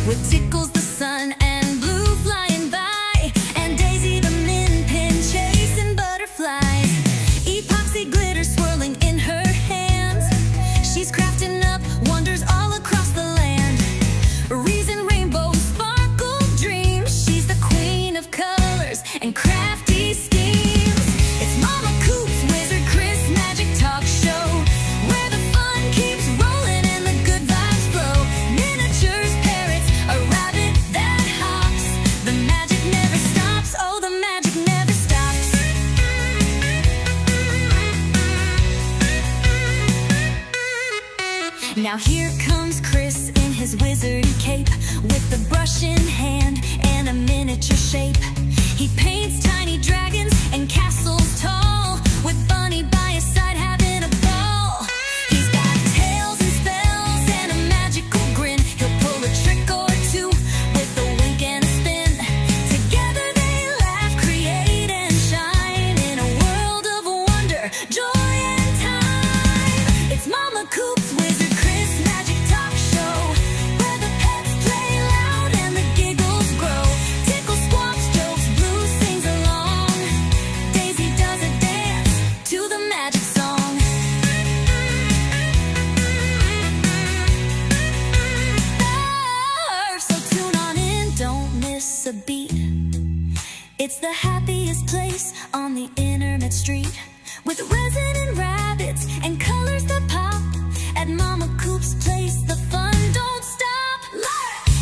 with tickles the sun and blue flying by, and Daisy the min pin chasing butterflies. Epoxy glitter swirling in her hands. She's crafting up wonders all across the land. Reason rainbows sparkle dreams. She's the queen of colors and crafty schemes. It's Momma Coop's Wizard Chris Magic Talk Show, where the fun keeps rolling and the good vibes flow. Miniatures, parrots, a rabbit that hops. The magic never stops. Oh, the magic never stops. Now here comes Chris in his wizard cape, with the brush in hand and a miniature shape. He paints tiny dragons and castles tall, with Bunny by his side having a ball. He's got tales and spells and a magical grin. He'll pull a trick or two with a wink and a spin. Together they laugh, create and shine in a world of wonder, joy and time. It's Momma Coop's Wizard Chris Magic Talk Show, where the pets play loud and the giggles grow. Tickle squawks jokes, Blue sings along. Daisy does a dance to the magic song. So tune on in, don't miss a beat. It's the happiest place on the internet street, with resin and rabbits and colors that pop. At Momma Coop's place, the fun don't stop.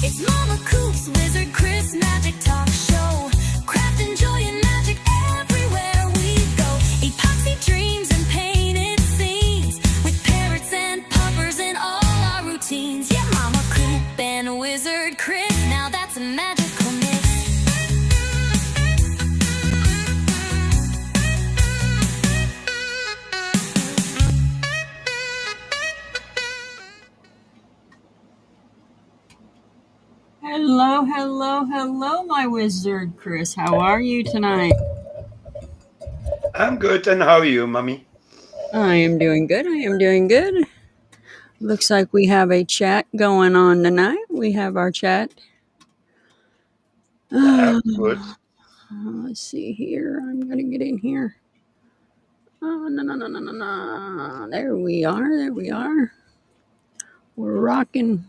It's Momma Coop's Wizard Chris Magic Talk Show, crafting joy and magic everywhere we go. Epoxy dreams and painted scenes, with parrots and puppers in all our routines. Yeah, Momma Coop and Wizard Chris, now that's a magical mix. Hello, hello, hello, my wizard Chris. How are you tonight? I'm good, and how are you, Mommy? I am doing good. I am doing good. Looks like we have a chat going on tonight. We have our chat. That's good. Let's see here. I'm going to get in here. Oh, no. There we are. There we are. We're rocking.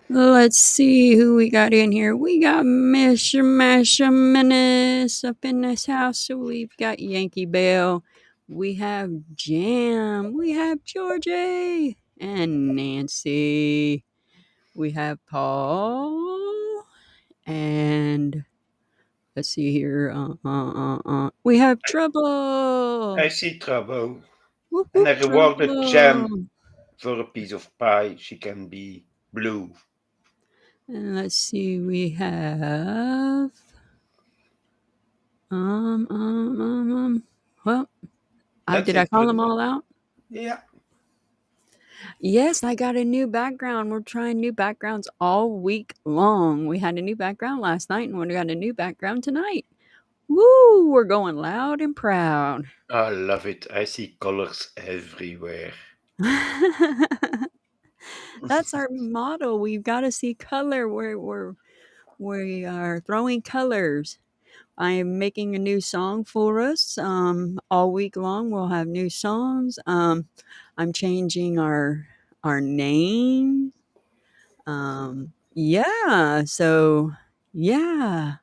Let's see who we got in here. We got Mr. Masha Menace up in this house. So we've got Yankee Bell. We have Jam. We have Georgie and Nancy. We have Paul. And let's see here. We have Trouble. I see trouble. Whoop, And whoop, I rewarded Trouble. Jam for a piece of pie. She can be blue. And let's see, we have well, did I call them all out? Yeah. Yes, I got a new background. We're trying new backgrounds all week long. We had a new background last night, and we got a new background tonight. Woo! We're going loud and proud. I love it. I see colors everywhere. That's our motto. We've got to see color. We are throwing colors. I am making a new song for us. All week long, we'll have new songs. I'm changing our name. Yeah. So yeah,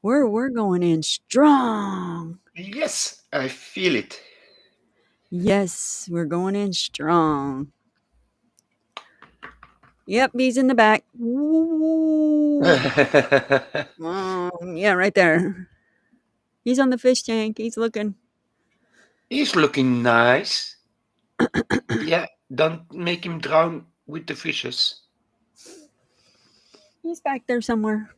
we're going in strong. Yes, I feel it. Yes, we're going in strong. Yep, he's in the back. Ooh. Yeah, right there. He's on the fish tank. He's looking. He's looking nice. Yeah, don't make him drown with the fishes. He's back there somewhere.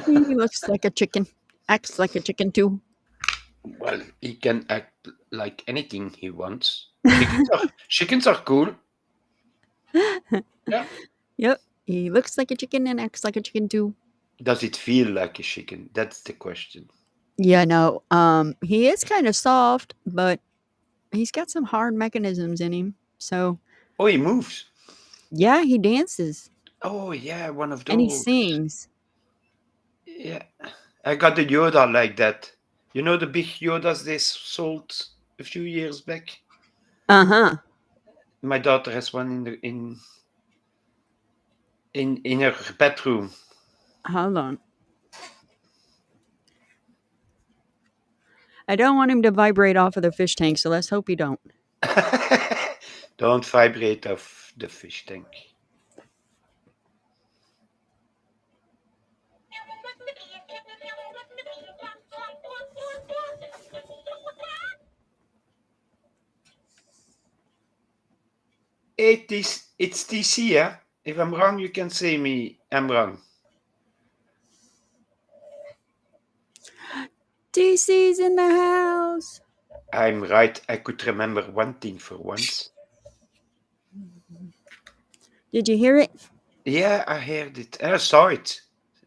He looks like a chicken. Acts like a chicken too. Well, he can act like anything he wants. Chickens are cool. Yeah. Yep. He looks like a chicken and acts like a chicken too. Does it feel like a chicken? That's the question. Yeah, no. He is kind of soft, but He's got some hard mechanisms in him. So, Oh, he moves. yeah, he dances Oh, yeah, one of and he those. sings. Yeah. I got the Yoda like that. You know the big Yodas they sold a few years back? Uh-huh. My daughter has one in her bedroom. Hold on. I don't want him to vibrate off of the fish tank, so let's hope he don't. Don't vibrate off the fish tank. It's TC, yeah? If I'm wrong, you can say me I'm wrong. DC's in the house. I'm right. I could remember one thing for once. Did you hear it? Yeah, I heard it. I saw it.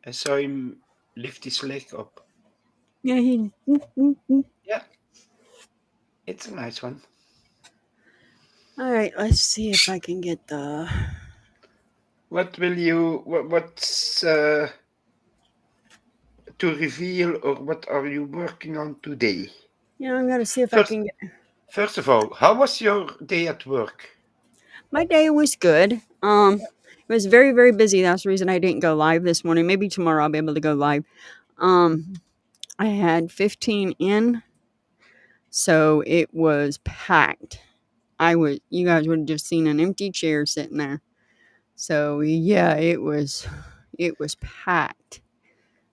I saw him lift his leg up. Yeah, he. Yeah, it's a nice one. All right, let's see if I can get the. What will what's to reveal or what are you working on today? Yeah, I'm gonna see if I First, can get. first of all, how was your day at work? My day was good. It was very very busy. That's the reason I didn't go live this morning. Maybe tomorrow I'll be able to go live. Um, I had 15 in, so it was packed. You guys would have just seen an empty chair sitting there. So yeah, it was packed.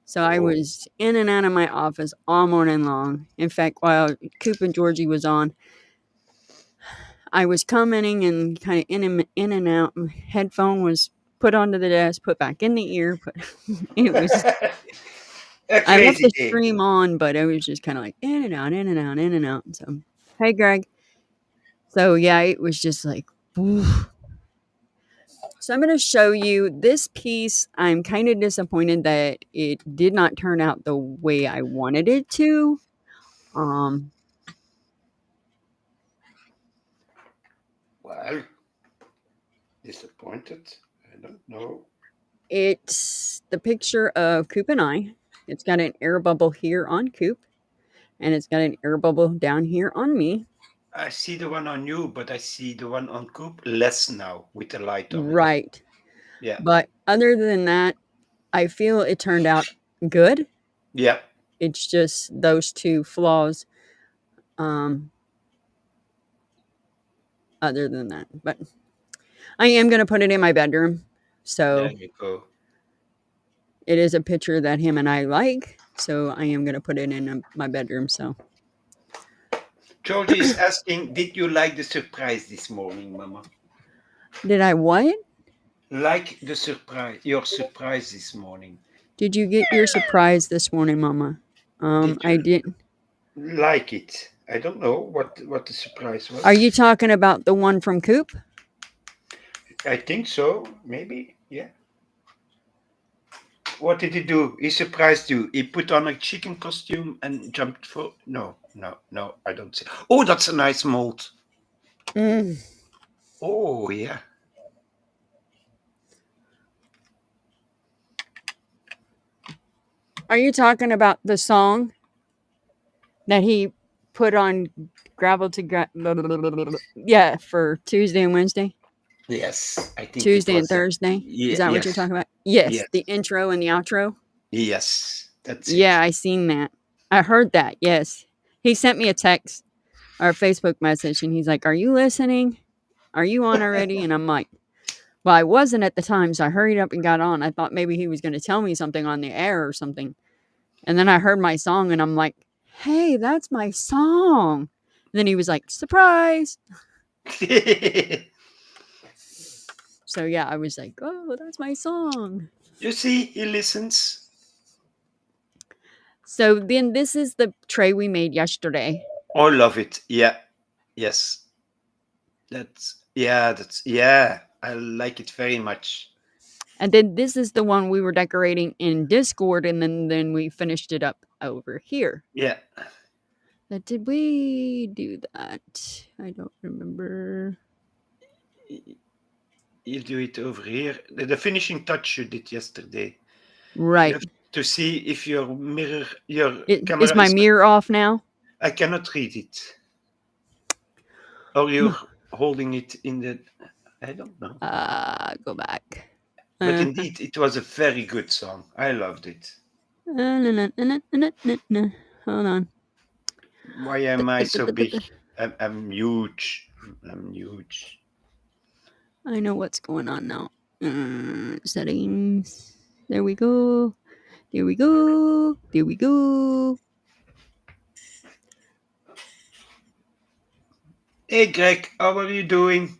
So I Oh, was in and out of my office all morning long. In fact, while Coop and Georgie was on, I was commenting and kind of in and out. My headphone was put onto the desk, put back in the ear. It was. a I left crazy the day. stream on, but I was just kind of like in and out, in and out, in and out. So, hey, Greg. So yeah, it was just like. Oof. So I'm going to show you this piece. I'm kind of disappointed that it did not turn out the way I wanted it to. Um, Well, disappointed. I don't know. it's the picture of Coop and I. It's got an air bubble here on Coop, and it's got an air bubble down here on me. I see the one on you, but I see the one on Coop less now with the light on it. Right. Yeah. But other than that, I feel it turned out good. Yeah. It's just those two flaws. Um, Other than that, but I am going to put it in my bedroom. There So you go. it is a picture that him and I like. So I am going to put it in my bedroom. So Georgie is asking, did you like the surprise this morning, Mama? did I what? Like the surprise, your surprise this morning. Did you get your surprise this morning, Mama? Did I you didn't. like it? I don't know what the surprise Are you was. talking about the one from Coop? I think so, maybe. Yeah. What did he do? He surprised you. He put on a chicken costume and jumped for. No, no, no. I don't see. Oh, that's a nice mold. Mm. Oh yeah. Are you talking about the song that he put on gravel to yeah, for Tuesday and Wednesday? Yes, I think it Tuesday and was. Thursday? Is that what you're Yes, talking about? Yes, yes, the intro and the outro. yes. That's it. Yeah, I seen that. I heard that. Yes. He sent me a text or a Facebook message and he's like, "Are you listening? Are you on already?" And I'm like, "Well, I wasn't at the time, so I hurried up and got on. I thought maybe he was going to tell me something on the air or something." And then I heard my song and I'm like, "Hey, that's my song." And then he was like, "Surprise." So yeah, I was like, "Oh, that's my song." You see, he listens. So then this is the tray we made yesterday. I love it. Yeah. Yes. Yeah. I like it very much. And then this is the one we were decorating in Discord and then we finished it up over here. Yeah. But did we do that? I don't remember. You do it over here. The finishing touch you did yesterday. You Right. have to see if your mirror, your Is camera my is. mirror off now? I cannot read it. Or you're holding it in the. I don't know. Go back. But indeed, it was a very good song. I loved it. Hold on. Why am I so big? I'm huge. I'm huge. I know what's going on now. Settings. There we go. There we go. There we go. Hey, Greg, how are you doing?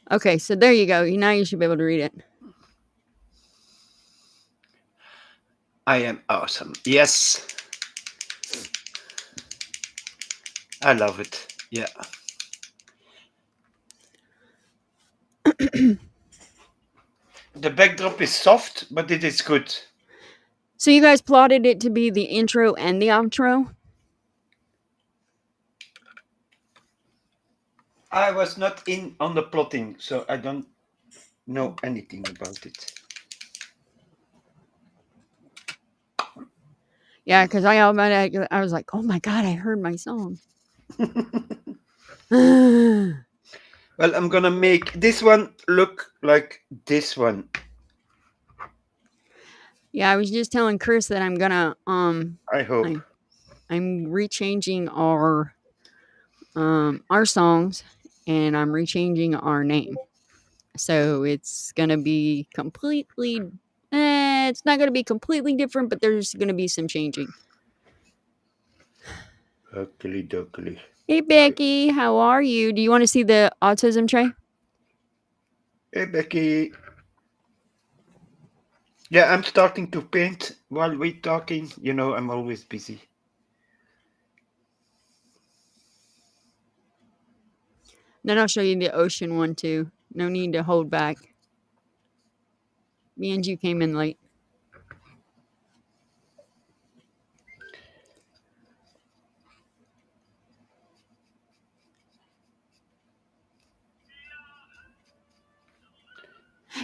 Okay, so there you go. Now you should be able to read it. I am awesome. Yes. I love it. Yeah. The backdrop is soft, but it is good. So you guys plotted it to be the intro and the outro? I was not in on the plotting, so I don't know anything about it. Yeah, because I was like, oh my god, I heard my song. Well, I'm gonna make this one look like this one. Yeah, I was just telling Chris that I'm gonna I hope. I'm rechanging our songs, and I'm rechanging our name. So it's gonna be completely. It's not gonna be completely different, but there's gonna be some changing. Oakley dokley. Hey Becky, how are you? Do you want to see the autism tray? Hey, Becky. Yeah, I'm starting to paint while we're talking. You know, I'm always busy. Then I'll show you the ocean one too. No need to hold back. Me and you came in late.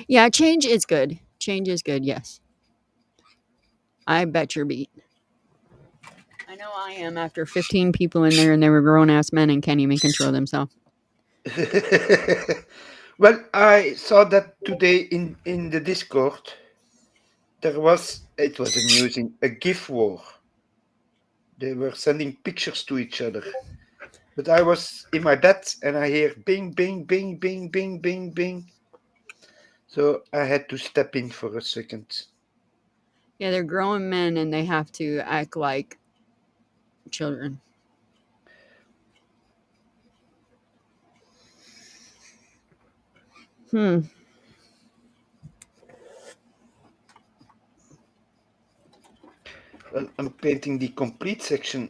Yeah, change is good. Change is good, yes. I bet your beat. I know I am after 15 people in there and they were grown ass men and can't even control themselves. Well, I saw that today in the Discord. It was amusing, a GIF war. They were sending pictures to each other. But I was in my bed and I hear bing, bing, bing, bing, bing, bing, bing. So I had to step in for a second. Yeah, they're grown men and they have to act like children. Well, I'm painting the complete section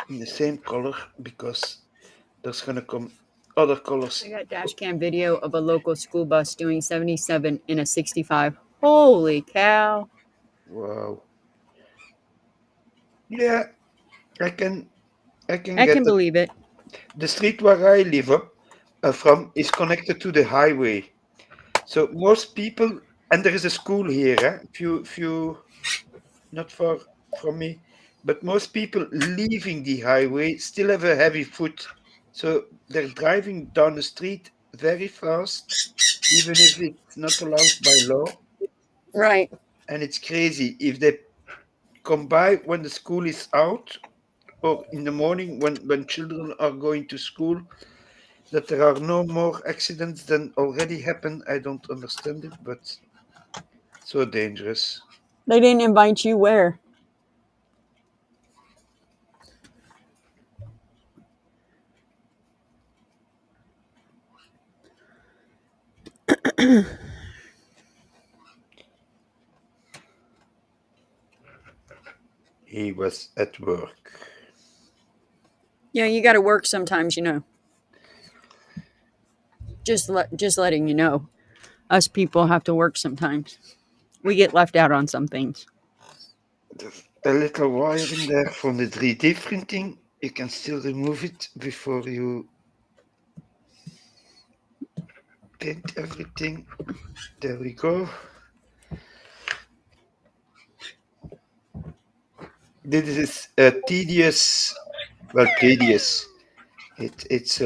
in the same color because there's gonna come other colors. I got dash cam video of a local school bus doing 77 in a 65. Holy cow. Wow. Yeah, I can I get can that. believe it. The street where I live from is connected to the highway. So most people, and there is a school here, few not far from me, but most people leaving the highway still have a heavy foot. So they're driving down the street very fast, even if it's not allowed by law. Right. And it's crazy if they come by when the school is out or in the morning when children are going to school, that there are no more accidents than already happened. I don't understand it, but so dangerous. They didn't invite you where? He was at work. Yeah, you got to work sometimes, you know. Just letting you know. Us people have to work sometimes. We get left out on some things. a little wire in there from the 3D printing. You can still remove it before you paint everything. There we go. This is a tedious, well, tedious. It's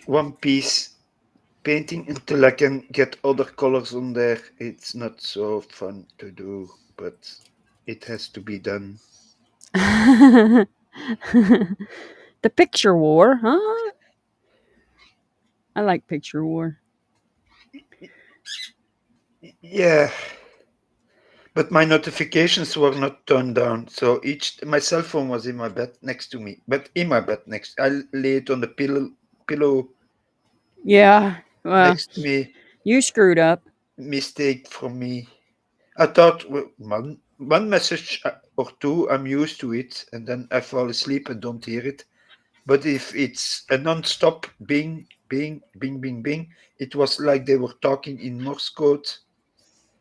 one piece painting until I can get other colors on there. It's not so fun to do, but it has to be done. The picture war, huh? I like picture war. Yeah, but my notifications were not turned down, so my cell phone was in my bed next to me, but in my bed next. I lay it on the pillow Yeah, well, next to me. you screwed up. Mistake from me. I thought one message or two, I'm used to it, and then I fall asleep and don't hear it. But if it's a non-stop bing, bing, bing, bing, bing, it was like they were talking in Morse code.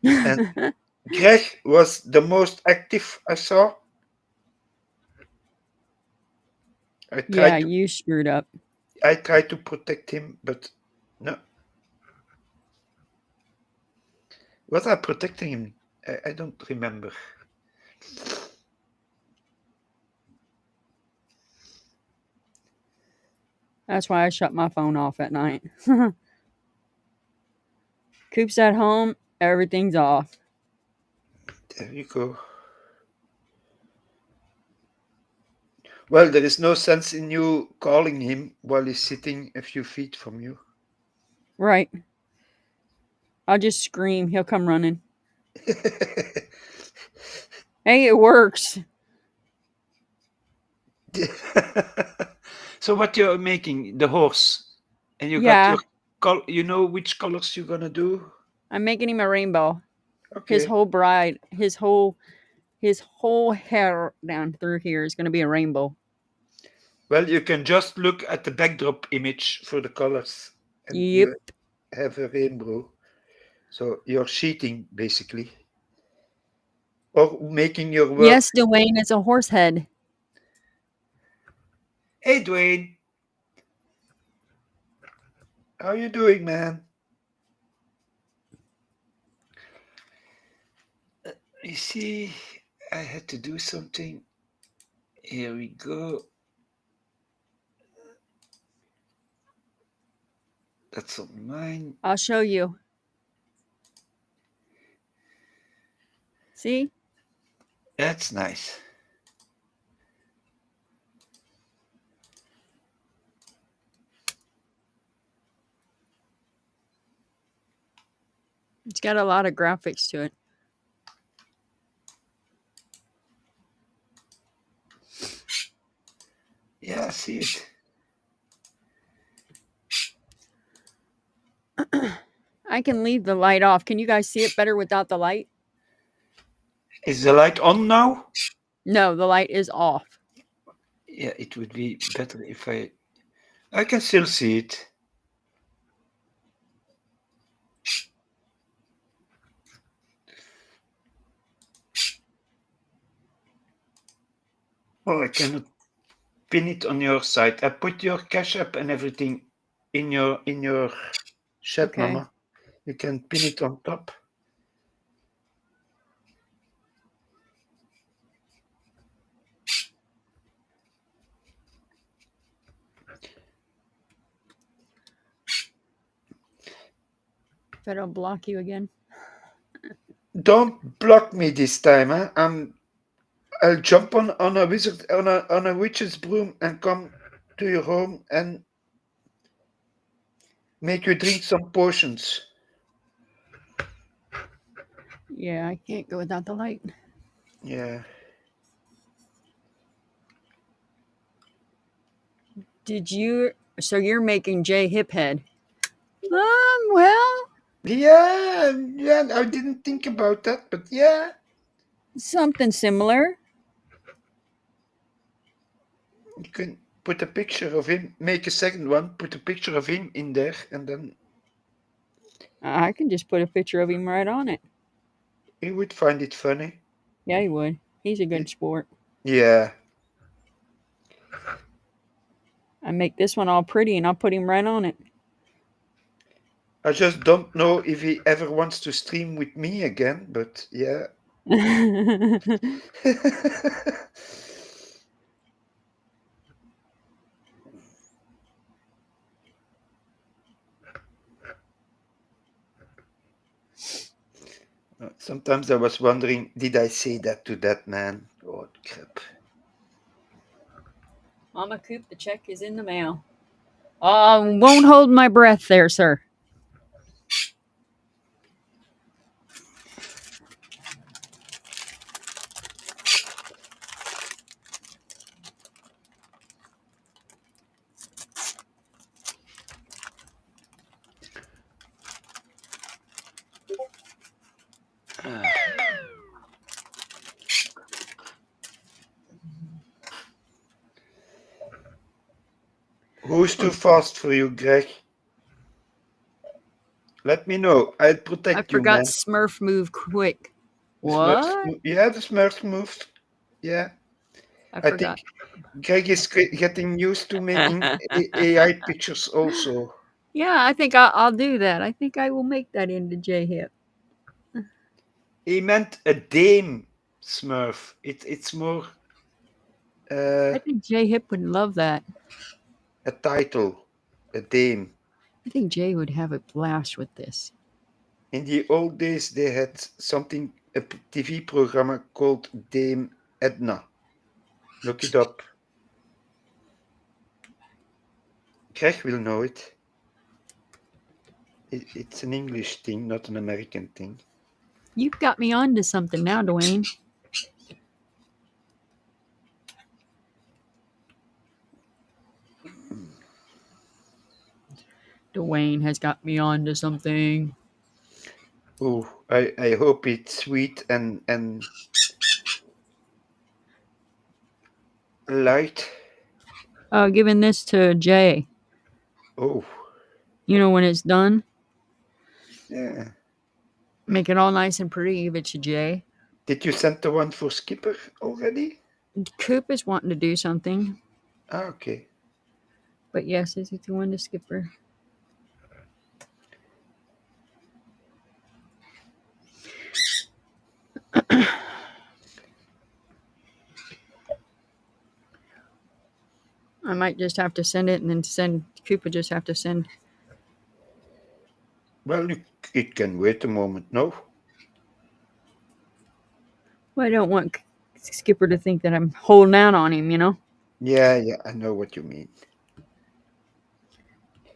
And Greg was the most active I saw. I Yeah, tried to you screwed up. I tried to protect him, but no. Was I protecting him? I don't remember. That's why I shut my phone off at night. Coop's at home, everything's off. There you go. Well, there is no sense in you calling him while he's sitting a few feet from you. Right. I'll just scream. He'll come running. Hey, it works. So what you're making, the horse, and you got Yeah, your you know which colors you're gonna do? I'm making him a rainbow. His Okay. whole his whole hair down through here is going to be a rainbow. Well, you can just look at the backdrop image for the colors, and Yep. you have a rainbow. So you're cheating, basically, or making your work. Yes, Dwayne, it's a horse head. Hey, Dwayne, how you doing, man? You see, I had to do something. Here we go. That's on mine. I'll show you. See? That's nice. It's got a lot of graphics to it. Yeah, I see it. I can leave the light off. Can you guys see it better without the light? Is the light on now? No, the light is off. Yeah, it would be better if I can still see it. Oh, I cannot pin it on your side. I put your Cashapp and everything in your chat, Okay. Mama. You can pin it on top. If I don't block you again. Don't block me this time, huh? I'll jump on a wizard on a witch's broom and come to your home and make you drink some potions. Yeah, I can't go without the light. Yeah. So you're making Jay Hiphead? Well, Yeah, I didn't think about that, but yeah. something similar. You can put a picture of him, make a second one, put a picture of him in there, and then I can just put a picture of him right on it. he would find it funny. Yeah, he would. He's a good sport. Yeah. I make this one all pretty and I'll put him right on it. I just don't know if he ever wants to stream with me again, but yeah. Sometimes I was wondering, did I say that to that man? Oh, crap. Momma Coop, the check is in the mail. Won't hold my breath there, sir. Who's too fast for you, Greg? Let me know. I'll I protect you, forgot man. Smurf move quick. The Smurfs, What? yeah, the Smurfs moved. Yeah. I I forgot. think Greg is getting used to making AI pictures also. Yeah, I think I'll do that. I think I will make that into J-Hip. He meant a dame Smurf. It's more I think J-Hip would love that. a title, a dame. I think Jay would have a blast with this. In the old days, they had something, a TV program called Dame Edna. Look it up. Greg will know it. It's an English thing, not an American thing. You've got me onto something now, Dwayne. Dwayne has got me onto something. Oh, I hope it's sweet and light. Giving this to Jay. Oh, You know, when it's done, yeah. make it all nice and pretty. Give it to Jay. Did you send the one for Skipper already? Coop is wanting to do something, Ah, okay. but yes, is it the one to Skipper? I might just have to send it and then send Coop. Would just have to send. Well, it can wait a moment, no? Well, I don't want Skipper to think that I'm holding out on him, you know? Yeah, I know what you mean.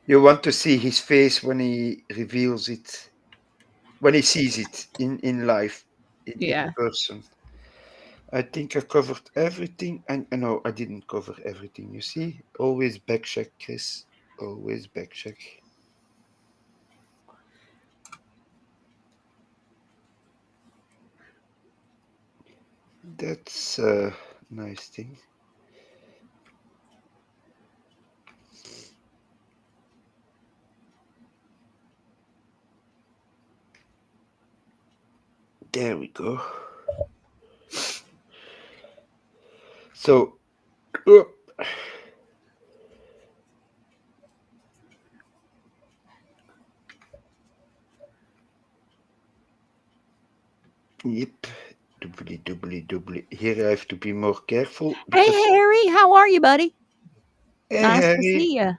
You want to see his face when he reveals it, when he sees it in life, in Yeah. person. I think I covered everything, and no, I didn't cover everything. You see, always back check, Chris. Always back check. That's a nice thing. There we go. So, yep, doubly. Here I have to be more careful Hey, because, Harry, how are you, buddy? hey, Nice to Harry, see you.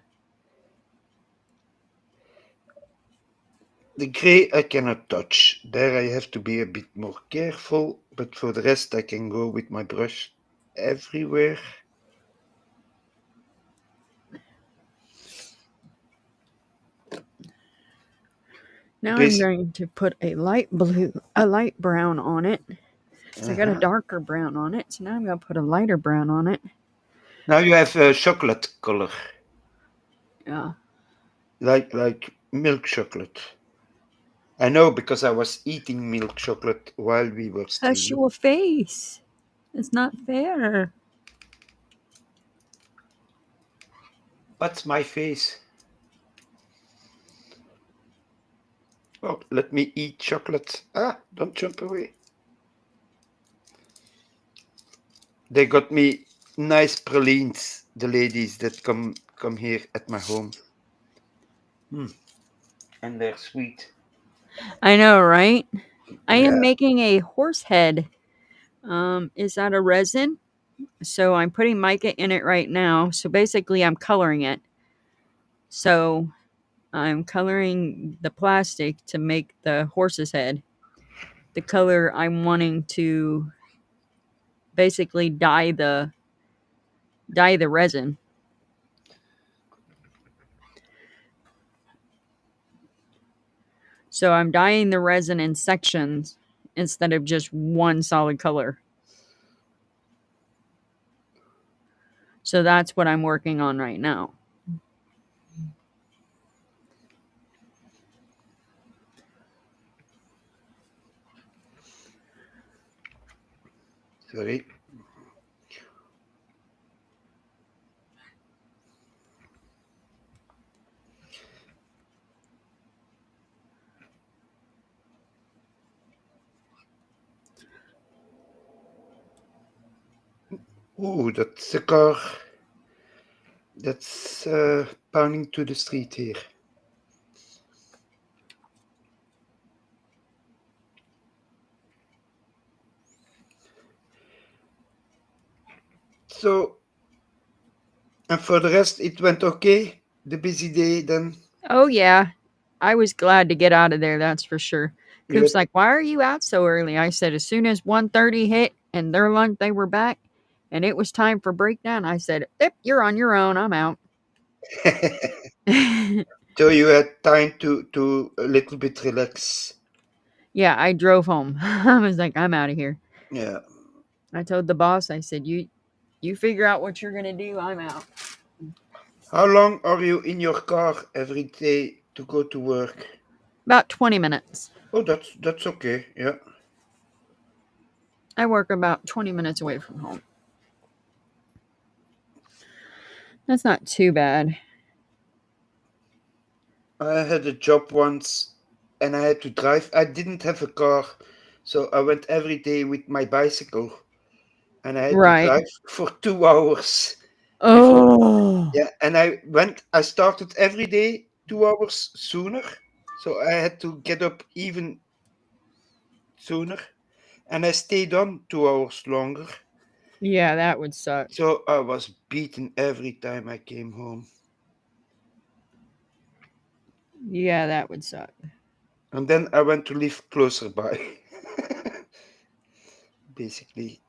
the gray I cannot touch. There I have to be a bit more careful, but for the rest I can go with my brush everywhere. Now I'm Basic. going to put a light brown on it. I got a darker brown on it, so now I'm going to put a lighter brown on it. Now you have a chocolate color, Yeah. like milk chocolate. I know because I was eating milk chocolate while we were Hush streaming. your face. It's not fair. What's my face? Oh, let me eat chocolate. Ah, don't jump away. They got me nice pralines, the ladies that come here at my home. And they're sweet. I know, right? I am Yeah. making a horse head. Is that a resin? So I'm putting mica in it right now. So basically, I'm coloring it. So I'm coloring the plastic to make the horse's head. The color I'm wanting to basically dye the resin. So I'm dyeing the resin in sections instead of just one solid color. So that's what I'm working on right now. Sorry. Ooh, that's a car that's pounding to the street here. So, and for the rest, it went okay. The busy day then. Oh yeah, I was glad to get out of there. That's for sure. You Coop's like, "Why are you out so early?" I said, "As soon as 1:30 hit and their lunch, they were back, and it was time for breakdown." I said, "Yep, you're on your own. I'm out." so you had time to a little bit relax. Yeah, I drove home. I was like, "I'm out of here." Yeah. I told the boss, I said, "You figure out what you're gonna do. I'm out." How long are you in your car every day to go to work? About 20 minutes. Oh, that's okay. Yeah. I work about 20 minutes away from home. That's not too bad. I had a job once and I had to drive. I didn't have a car, so I went every day with my bicycle and I had to Right. drive for 2 hours before. Oh. Yeah, and I started every day 2 hours sooner, so I had to get up even sooner and I stayed on 2 hours longer. Yeah, that would suck. So I was beaten every time I came home. Yeah, that would suck. And then I went to live closer by, basically.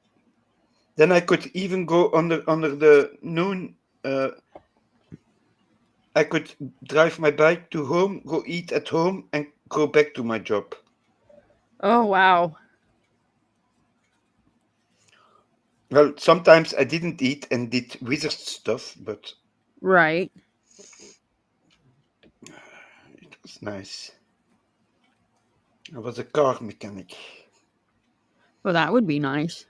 Then I could even go under the noon. I could drive my bike to home, go eat at home, and go back to my job. Oh, wow. Well, sometimes I didn't eat and did wizard stuff, but Right. it was nice. I was a car mechanic, Well, that would be nice.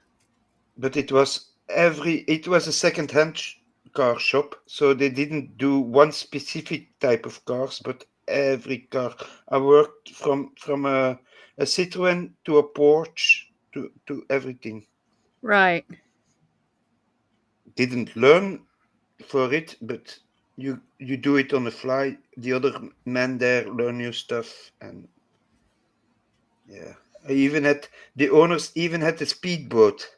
but it was a car shop, so they didn't do one specific type of cars, but every car. I worked from a Citroen to a Porsche to everything. Right. Didn't learn for it, but you do it on the fly. The other men there learn new stuff, and yeah, I even had the owners even had a speedboat.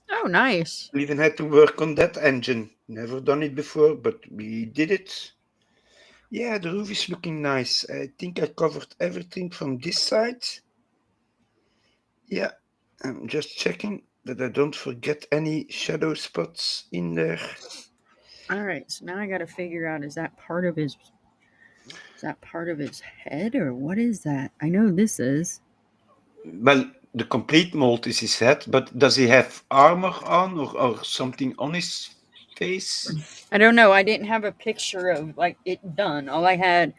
Oh, nice. We even had to work on that engine. Never done it before, but we did it. Yeah, the roof is looking nice. I think I covered everything from this side. Yeah, I'm just checking that I don't forget any shadow spots in there. All right. So now I got to figure out, is that part of his head or what is that? I know this is. Well, the complete mold is his head, but does he have armor on or something on his face? I don't know. I didn't have a picture of like it done. All I had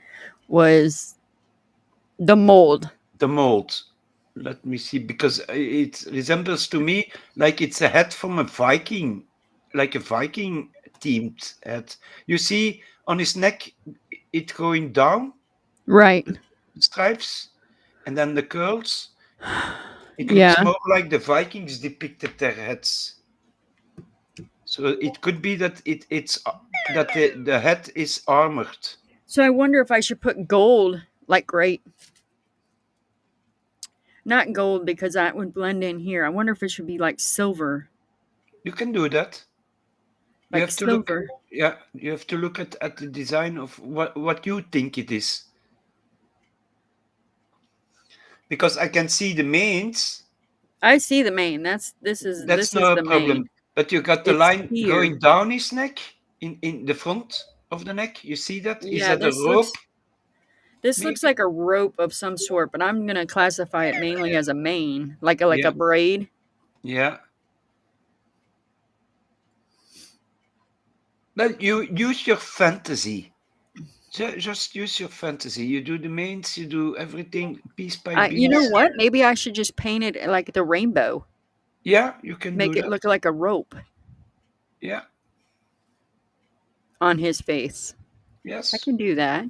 was the mold. The mold. Let me see, because it resembles to me like it's a head from a Viking, like a Viking themed head. You see on his neck, it going down, Right. the stripes, and then the curls. It looks Yeah. more like the Vikings depicted their heads. So it could be that it's that the head is armored. So I wonder if I should put gold, like great. Not gold because that would blend in here. I wonder if it should be like silver. You can do that. You Like have to look. silver. Yeah, you have to look at the design of what you think it is. Because I can see the mains. I see the mane. This That's is no the problem. mane. But you got the It's line here. going down his neck in the front of the neck. You see that? Is Yeah, that a rope? this looks Maybe. like a rope of some sort, but I'm gonna classify it mainly as a mane, like a Yeah. braid. Yeah. Well, you use your fantasy. Just use your fantasy. You do the mains, you do everything piece by You know piece. what? Maybe I should just paint it like the rainbow. Yeah, you can do Make it that. look like a rope Yeah. on his face. I Yes. can do that.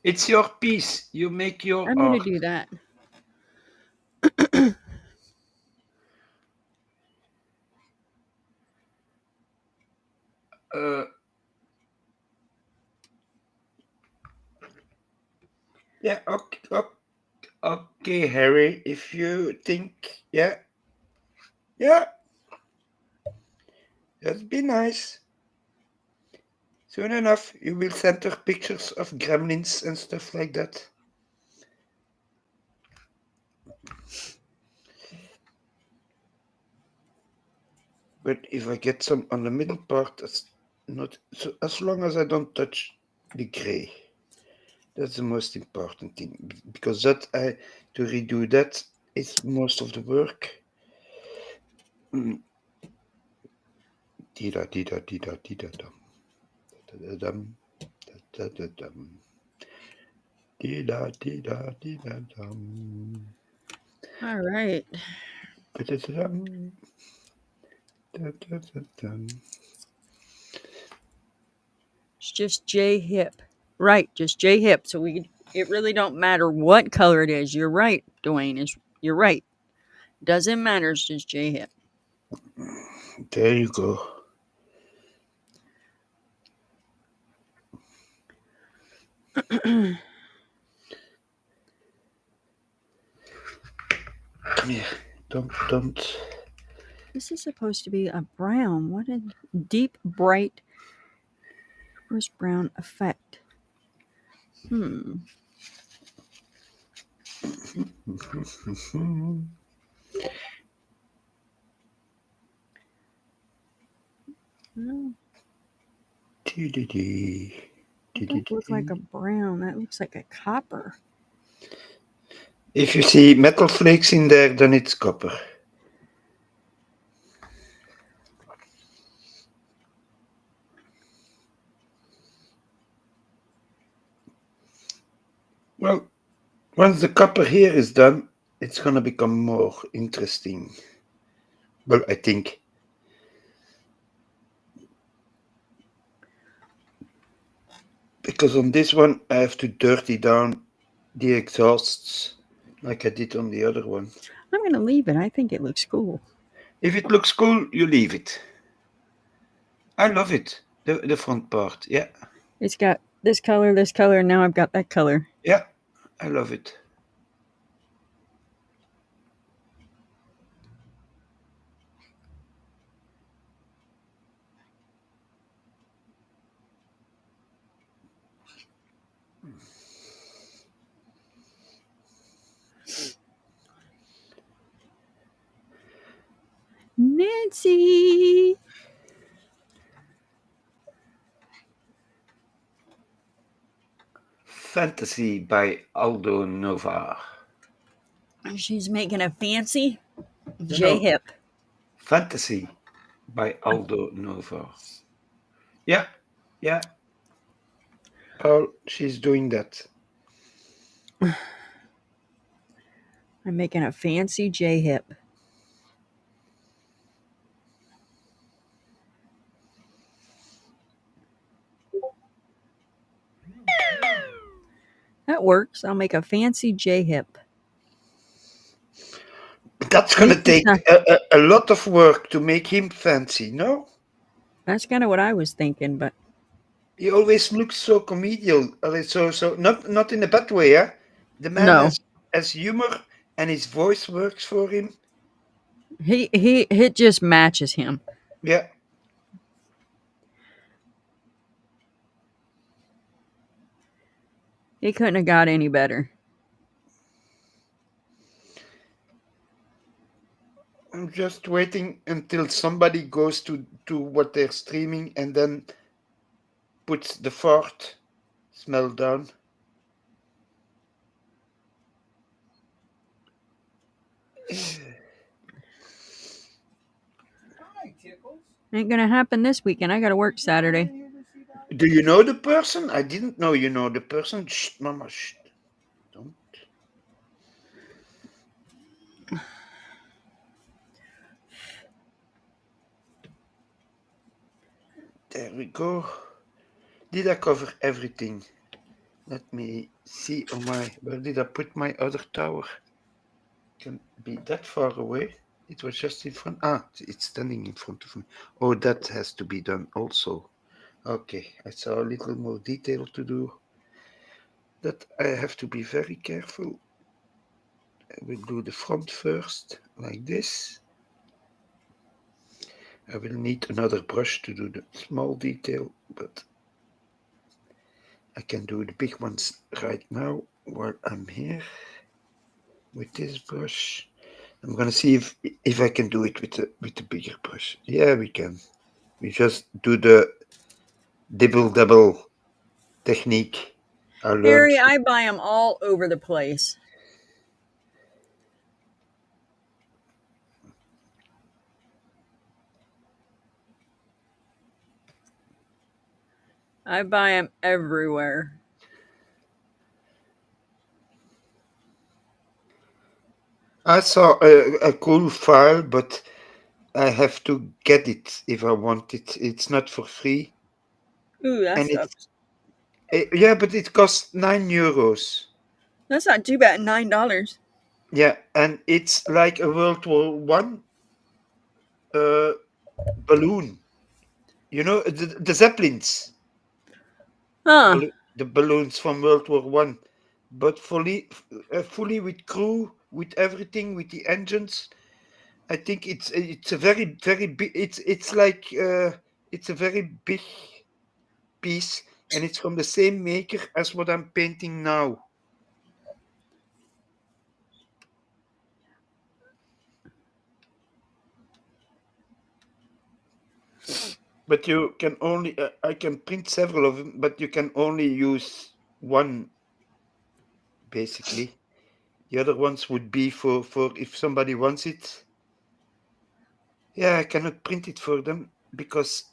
It's your piece. You make your I'm gonna art. do that. Uh, yeah. Okay. Okay, Harry. If you think, yeah, yeah, that'd be nice. Soon enough, you will send her pictures of gremlins and stuff like that. But if I get some on the middle part, that's not so. As long as I don't touch the gray, that's the most important thing. Because that to redo that is most of the work. Mm. Dida dida dida dida dum. Da dum. Da da dum. Dida dida dida dum. All right. Da da dum. Da da dum. It's just J hip. Right, just J hip. So it really don't matter what color it is. You're right, Dwayne. You're right. Doesn't matter, it's just J hip. There you go. Come here. Don't. This is supposed to be a brown. What a deep, bright, first brown effect. No, that don't look like a brown. That looks like a copper. If you see metal flakes in there, then it's copper. Well, once the copper here is done, it's gonna become more interesting. Well, I think. Because on this one, I have to dirty down the exhausts like I did on the other one. I'm going to leave it. I think it looks cool. If it looks cool, you leave it. I love it, the front part, yeah. It's got this color, and now I've got that color. Yeah, I love it. Nancy! Fantasy by Aldo Nova. She's making a fancy No, J hip. Fantasy by Aldo Nova. Yeah, yeah. Paul, she's doing that. I'm making a fancy J hip. That works. I'll make a fancy J hip. That's gonna take a lot of work to make him fancy, no? That's kind of what I was thinking, but He always looks so comedial. So not in a bad way, yeah. The man no, has humor, and his voice works for him. he it just matches him. Yeah. He couldn't have got any better. I'm just waiting until somebody goes to what they're streaming and then puts the fart smell down. Ain't gonna happen this weekend. I gotta work Saturday. Do you know the person? I didn't know you know the person. Shh, Mama, shh. Don't. There we go. Did I cover everything? Let me see on where did I put my other tower? Can be that far away. It was just in front. It's standing in front of me. Oh, that has to be done also. Okay, I saw a little more detail to do. That I have to be very careful. I will do the front first, like this. I will need another brush to do the small detail, but I can do the big ones right now while I'm here with this brush. I'm gonna see if I can do it with the bigger brush. Yeah, we can. We just do the dibble double technique I learned. Harry, I buy them all over the place. I buy them everywhere. I saw a cool file, but I have to get it if I want it. It's not for free, Ooh, and yeah, but it costs €9. that's not too bad. $9. Yeah, and it's like a World War I uh, balloon. You know the Zeppelins, Huh. the balloons from World War I, but fully with crew, with everything, with the engines. I think it's a very big. It's a very big piece, and it's from the same maker as what I'm painting now. But you can only I can print several of them, but you can only use one basically. The other ones would be for if somebody wants it. Yeah, I cannot print it for them because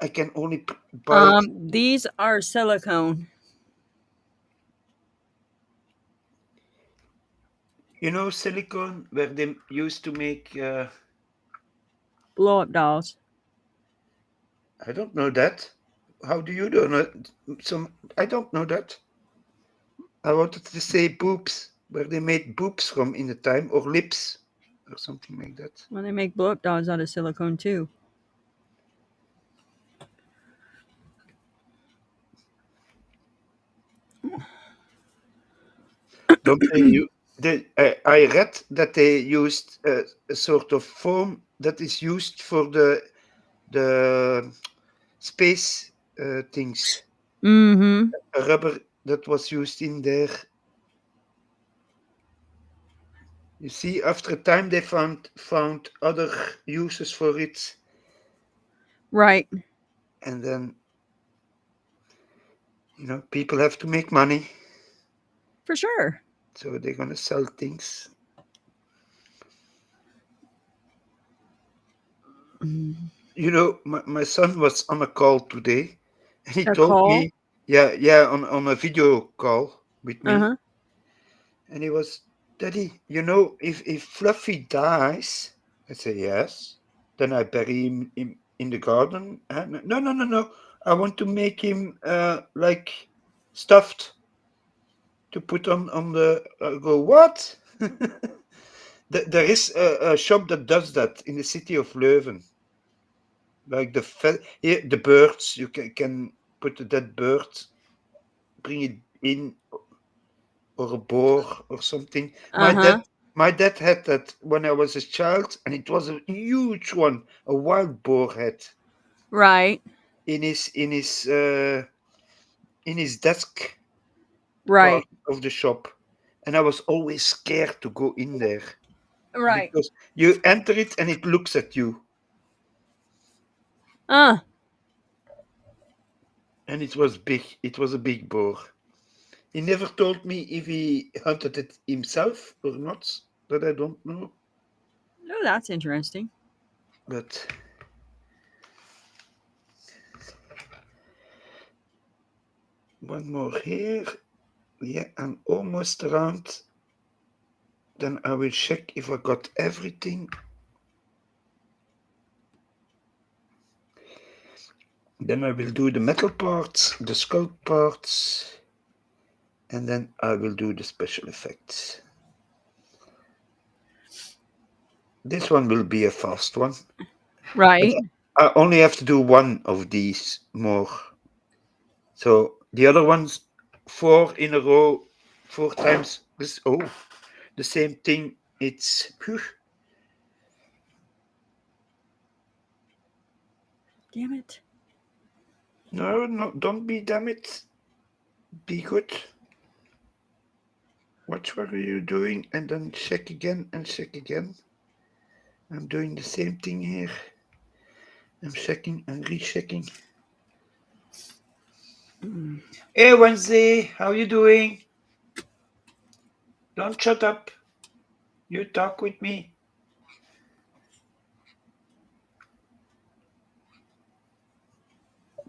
I can only buy it. These are silicone. You know, silicone where they used to make. Blow up dolls. I don't know that. How do you know that? I don't know that. I wanted to say boobs, where they made boobs from in the time, or lips, or something like that. Well, they make blow up dolls out of silicone too. Don't they? I read that they used a sort of foam that is used for the space things. Mm-hmm. A rubber that was used in there. You see, after a time they found other uses for it, Right. and then people have to make money, For sure. so they're gonna sell things. My son was on a call today, and he A told call. me, yeah, on a video call with Uh me, huh. and he was, Daddy, if Fluffy dies, I say yes, then I bury him in the garden. And no, no, no, no, I want to make him like stuffed to put on the. Go what? There is a shop that does that in the city of Leuven. like here, the birds. You can put a dead bird, bring it in, or a boar or something. Uh huh. My dad had that when I was a child, and it was a huge one, a wild boar head Right. in his desk part Right. of the shop, and I was always scared to go in there Right. because you enter it and it looks at you, Uh. and it was big. It was a big boar. He never told me if he hunted it himself or not. That I don't know. Oh, that's interesting. But one more here. Yeah, I'm almost around. Then I will check if I got everything. Then I will do the metal parts, the sculpt parts, and then I will do the special effects. This one will be a fast one. But Right. I only have to do one of these more. So the other ones, four in a row, four times. The same thing. It's phew. Damn it. No, no, don't be damn it. Be good. Watch what are you doing, and then check again and check again. I'm doing the same thing here. I'm checking and rechecking. Hey Wednesday, how you doing? Don't shut up. You talk with me.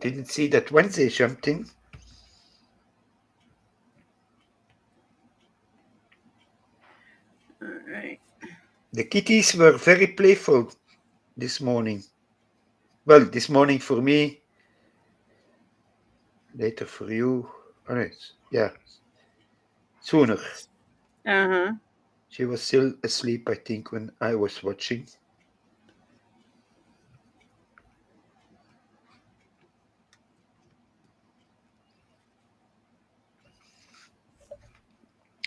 Didn't see that Wednesday jumped in. All right. The kitties were very playful this morning. Well, this morning for me, later for you. All right, yeah, sooner. Uh huh. She was still asleep, I think, when I was watching.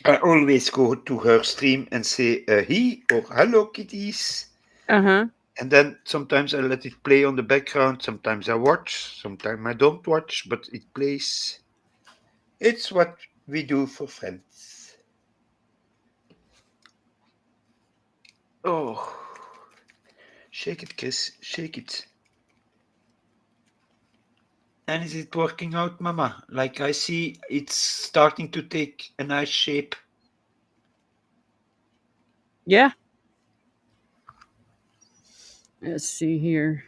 I always go to her stream and say he or hello kitties. Uh huh. And then sometimes I let it play on the background. Sometimes I watch. Sometimes I don't watch, but it plays. It's what we do for friends. Oh, shake it, Chris. Shake it. And is it working out, Mama? Like I see it's starting to take a nice shape. Yeah. Let's see here.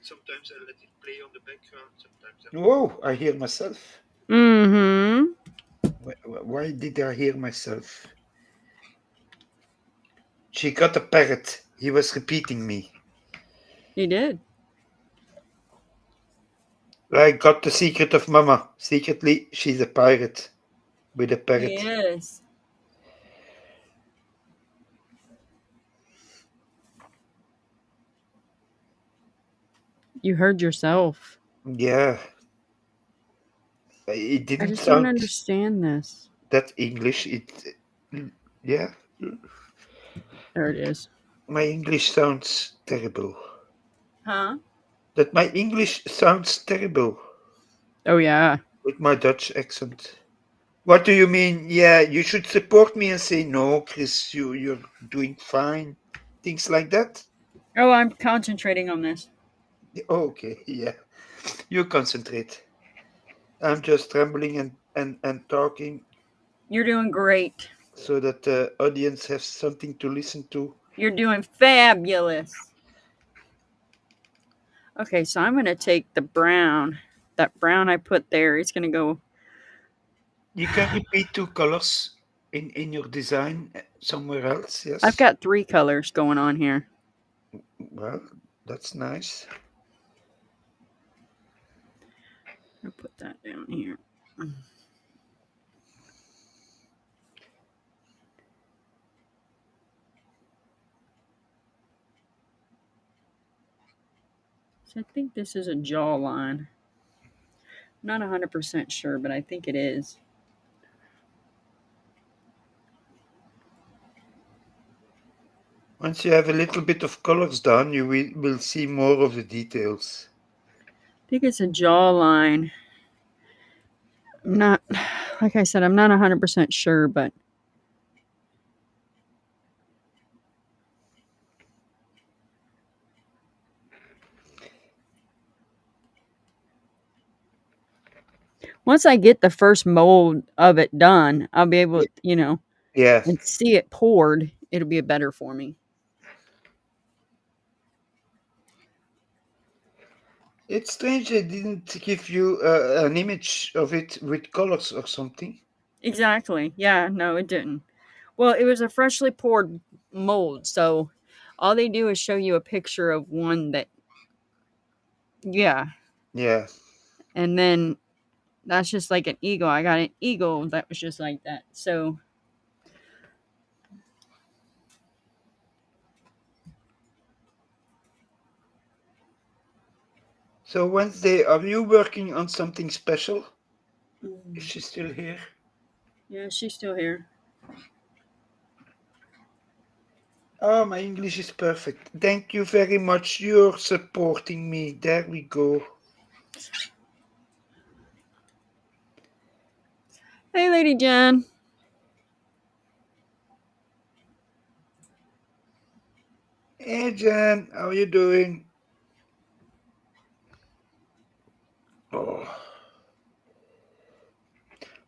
Sometimes I let it play on the background. Sometimes I... Whoa, I hear myself. Mm hmm. Why did I hear myself? She got a parrot. He was repeating me. He did. I got the secret of Mama. Secretly, she's a pirate with a He parrot. is. You heard yourself. Yeah, it I didn't just don't sound understand this. that English. Yeah, There it is. my English sounds terrible. Huh? That my English sounds terrible Oh, yeah. with my Dutch accent. What do you mean? Yeah, you should support me and say no, Chris. You're doing fine. Things like that. Oh, I'm concentrating on this. Okay, yeah. You concentrate. I'm just rambling and talking You're doing great. so that the audience has something to listen to. You're doing fabulous. Okay, so I'm going to take the brown. That brown I put there, it's going to go. You can repeat two colors in your design somewhere else, I've yes? got 3 colors going on here. Well, that's nice. I'll put that down here. So I think this is a jawline. Not 100% sure, but I think it is. Once you have a little bit of colors done, you will see more of the details. I think it's a jawline. I'm not, like I said, I'm not 100% sure, but once I get the first mold of it done, I'll be able, Yeah. and see it poured. It'll be better for me. It's strange they didn't give you an image of it with colors or something. Exactly. Yeah, no, it didn't. Well, it was a freshly poured mold, so all they do is show you a picture of one that, yeah, Yeah. and then that's just like an eagle. I got an eagle that was just like that. So, So Wednesday, are you working on something special? Is she still here? yeah, she's still here. Oh, my English is perfect. Thank you very much. You're supporting me. There we go. Hey, Lady Jen. Hey, Jen, how are you doing? Oh.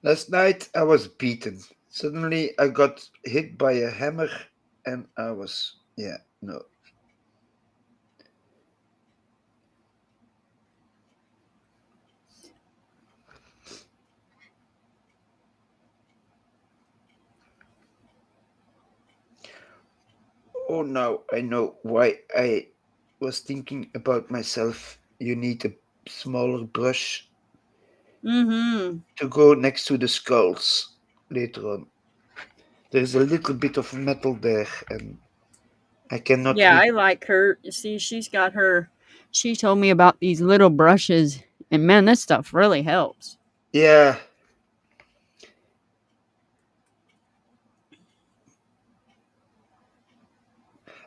Last night I was beaten. Suddenly I got hit by a hammer and I was, yeah, no. Oh, now I know why I was thinking about myself. You need a smaller brush Mm-hmm. to go next to the skulls later on. There's a little bit of metal there and I cannot Yeah, read. I like her. You see, she's got her. She told me about these little brushes, and man, this stuff really helps. Yeah,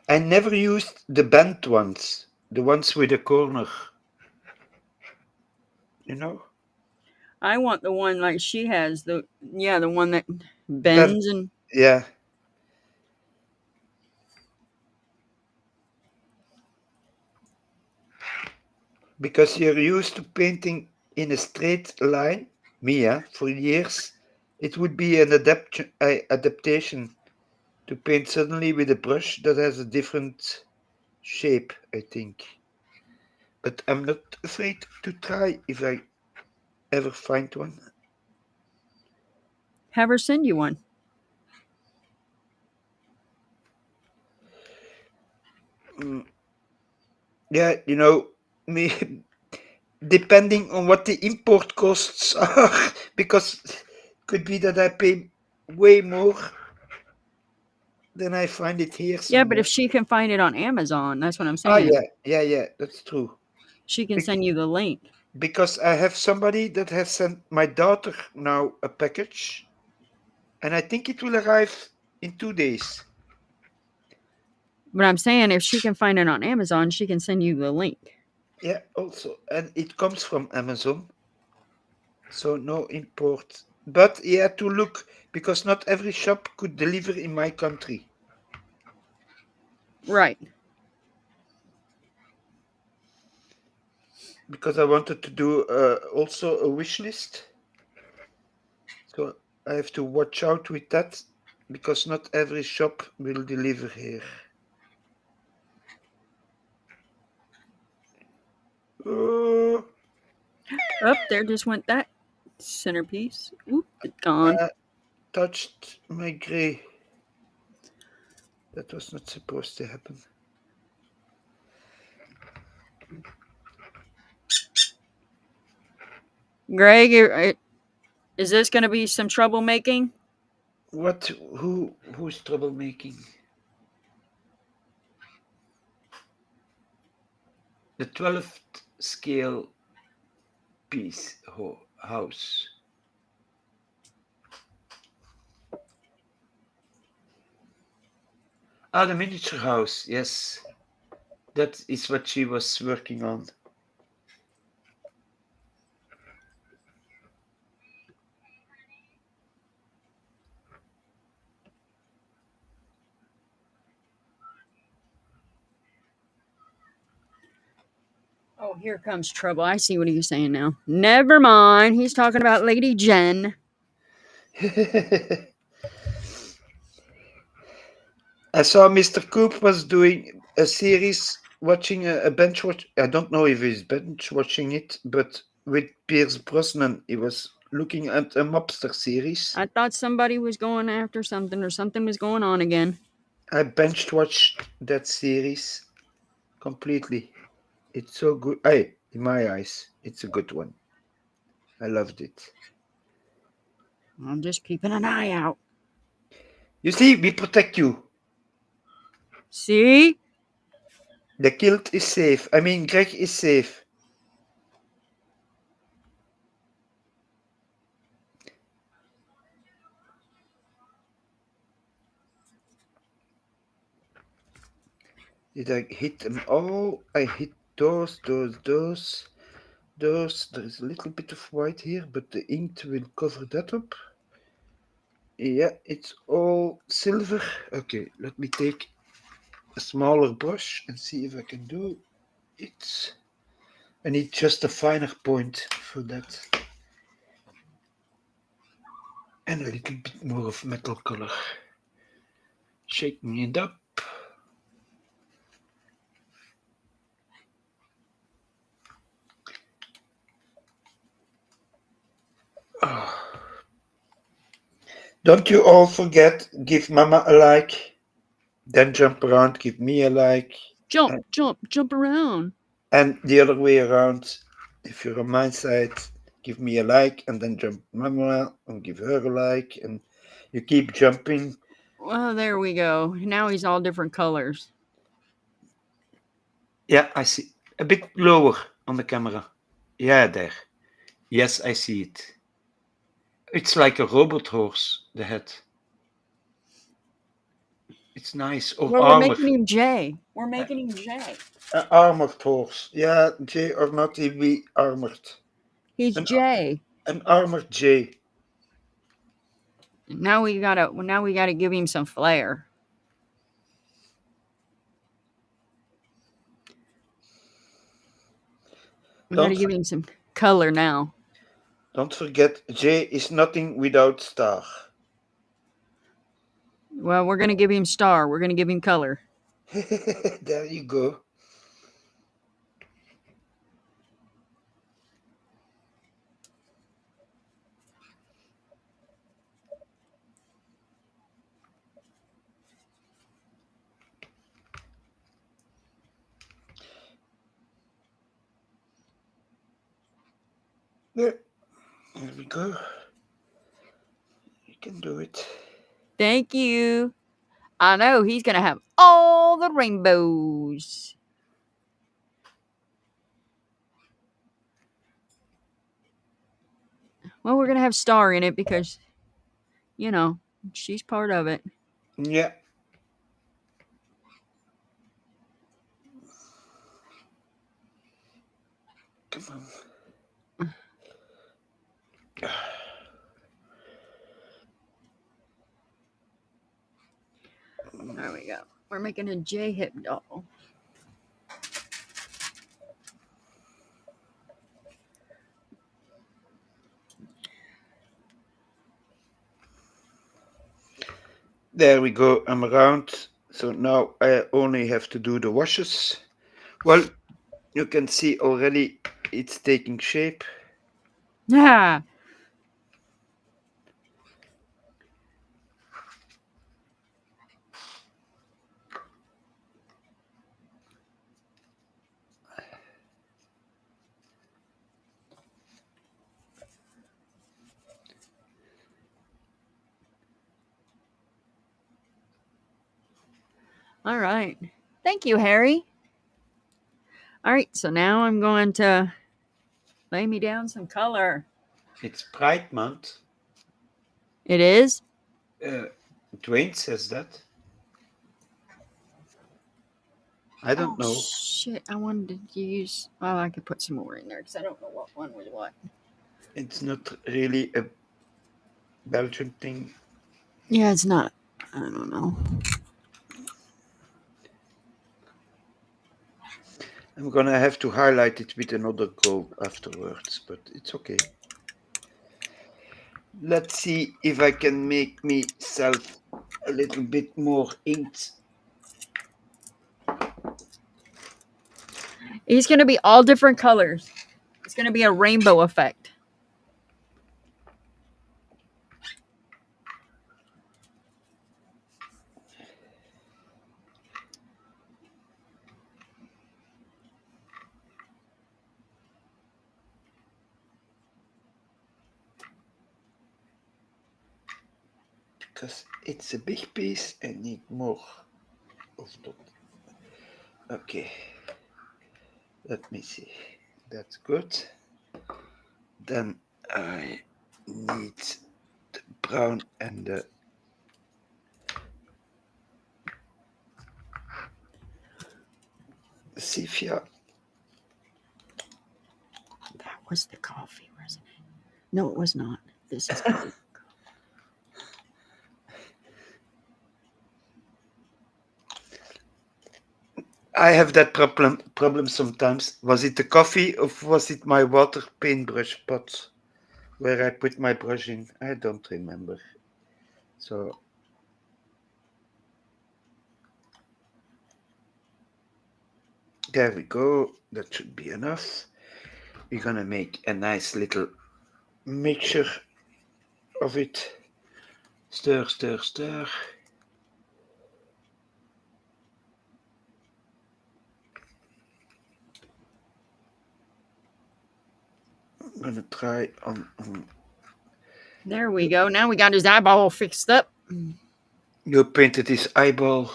I never used the bent ones, the ones with a corner, you know? I want the one like she has. The one that Bent, bends and yeah. Because you're used to painting in a straight line, Mia, for years, it would be an adaptation to paint suddenly with a brush that has a different shape, I think. But I'm not afraid to try if I ever find one. have her send you one. Mm, yeah, me depending on what the import costs are, because it could be that I pay way more than I find it here Yeah, but somewhere. if she can find it on Amazon, that's what I'm Ah, saying. yeah, that's true. She can Bec- send you the link. because I have somebody that has sent my daughter now a package, and I think it will arrive in 2 days. But I'm saying if she can find it on Amazon, she can send you the link. Yeah, also, and it comes from Amazon, so no import. But you had to look because not every shop could deliver in my country. Right. Because I wanted to do also a wish list. So I have to watch out with that because not every shop will deliver here. Oh, Up there just went that centerpiece. Oop, it's gone. I touched my gray. That was not supposed to happen. Greg, is this going to be some troublemaking? What? Who's troublemaking? the 12th scale piece house. Ah, the miniature house. Yes, that is what she was working on. Oh, here comes trouble. I see what he's saying now. Never mind. He's talking about Lady Jen. I saw Mr. Coop was doing a series, watching a bench watch. I don't know if he's bench watching it, but with Pierce Brosnan, he was looking at a mobster series. I thought somebody was going after something or something was going on again. I bench watched that series completely. It's so good. Hey, in my eyes, it's a good one. I loved it. I'm just keeping an eye out. You see, we protect you. See? The kilt is safe. I mean, Greg is safe. Did I hit them all? I hit those. There's a little bit of white here, but the ink will cover that up. Yeah, it's all silver. Okay, let me take a smaller brush and see if I can do it. I need just a finer point for that. And a little bit more of metal color. Shaking it up. Oh. Don't you all forget, give Mama a like, then jump around, give me a like, Jump, jump, jump around. and the other way around. If you're on my side, give me a like, and then jump Mama and give her a like, and you keep jumping. Well, there we go. Now he's all different colors. Yeah, I see. A bit lower on the camera. Yeah, there. Yes, I see it. It's like a robot horse, the head. It's nice. Or Well, we're armor. making him J. We're making him J. An armored horse. Yeah, J or not, he'll be armored. He's An, J. an armored J. Now we gotta give him some flair. We gotta Don't give him some color now. don't forget, J is nothing without star. Well, we're gonna give him star. We're gonna give him color. There you go. There we go. You can do it. Thank you. I know he's gonna have all the rainbows. Well, we're gonna have star in it because, you know, she's part of it. Yeah. Come on. There we go. We're making a J hip doll. There we go. I'm around. So now I only have to do the washes. Well, you can see already it's taking shape. Yeah. All right. Thank you, Harry. All right, so now I'm going to lay me down some color. It's Pride Month. It is? Dwayne says that. I don't know. Shit, I wanted to use. Well, I could put some more in there because I don't know what one was what. It's not really a Belgian thing. Yeah, it's not. I don't know. I'm gonna have to highlight it with another gold afterwards, but it's okay. Let's see if I can make myself a little bit more inked. It's going to be all different colors. It's going to be a rainbow effect. Because it's a big piece and need more of that. Okay, let me see. That's good. Then I need the brown and the sepia. That was the coffee, wasn't it? No, it was not. This is coffee. I have that problem sometimes. Was it the coffee or was it my water paintbrush pot where I put my brush in? I don't remember. So there we go. That should be enough. We're gonna make a nice little mixture of it. Stir, stir, stir. I'm gonna try on. There we go. Now we got his eyeball fixed up. You painted his eyeball.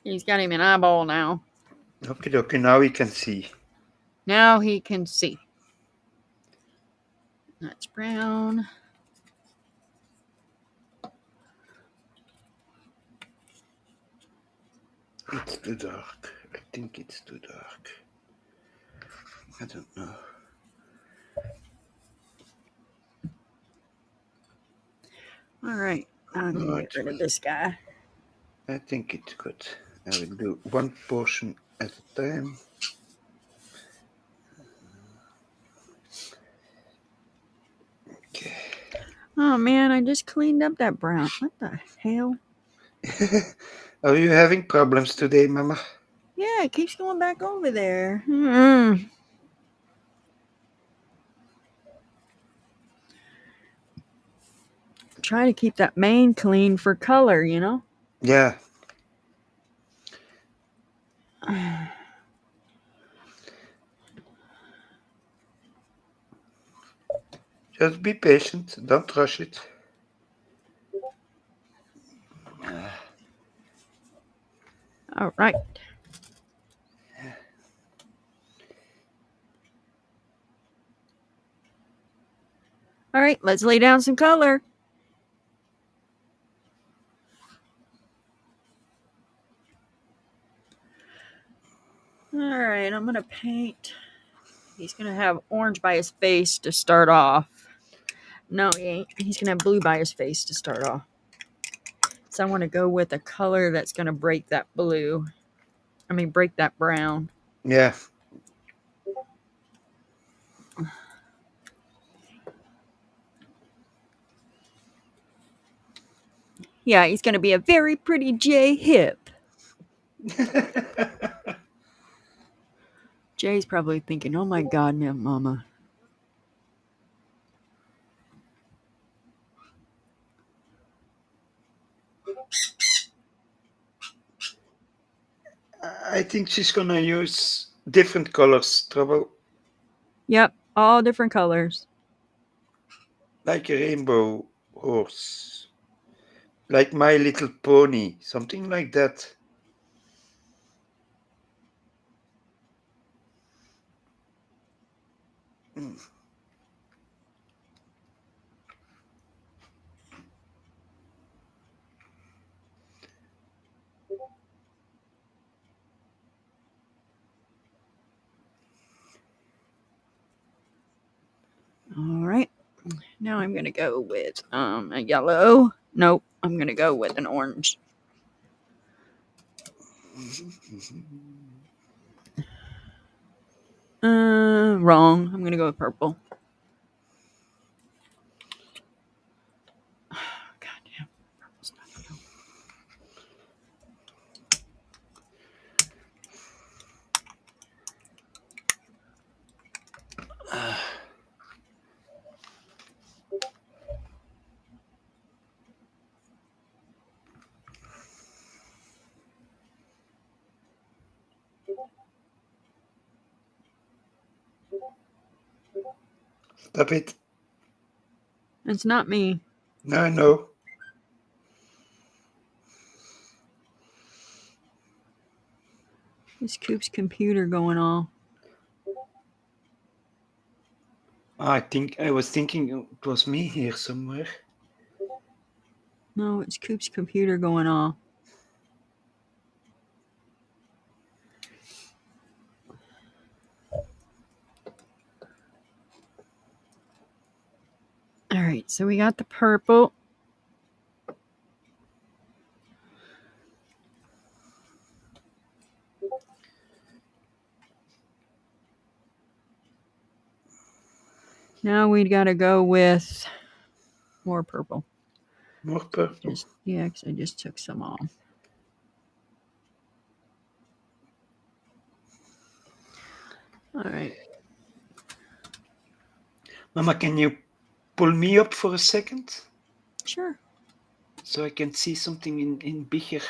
He's got him an eyeball now. Okay, now we can see. Now he can see. That's brown. It's too dark. I think it's too dark. I don't know. All right. I'm going to get rid of this guy. I think it's good. I will do one portion at a time. Okay. Oh, man, I just cleaned up that brown. What the hell? Are you having problems today, Mama? Yeah, it keeps going back over there. Try to keep that mane clean for color, you know? Yeah. Just be patient. Don't rush it. All right. All right, let's lay down some color. All right, I'm going to paint. He's going to have orange by his face to start off. No, he ain't. He's going to have blue by his face to start off. So I want to go with a color that's going to break that blue. Break that brown. Yeah. Yeah, he's going to be a very pretty J hip. Jay's probably thinking, oh my God, Mama. I think she's gonna use different colors, Trouble. Yep, all different colors. Like a rainbow horse. Like My Little Pony. Something like that. All right. Now I'm going to go with a yellow. Nope. I'm going to go with an orange. Wrong. I'm going to go with purple. God damn. Purple's not going to Stop it. It's not me. No, no. It's Coop's computer going off. I was thinking it was me here somewhere. No, it's Coop's computer going off. All right, so we got the purple. Now we got to go with more purple. More purple. Yeah, because I just took some off. All right. Mama, can you pull me up for a second? Sure. So I can see something in bigger.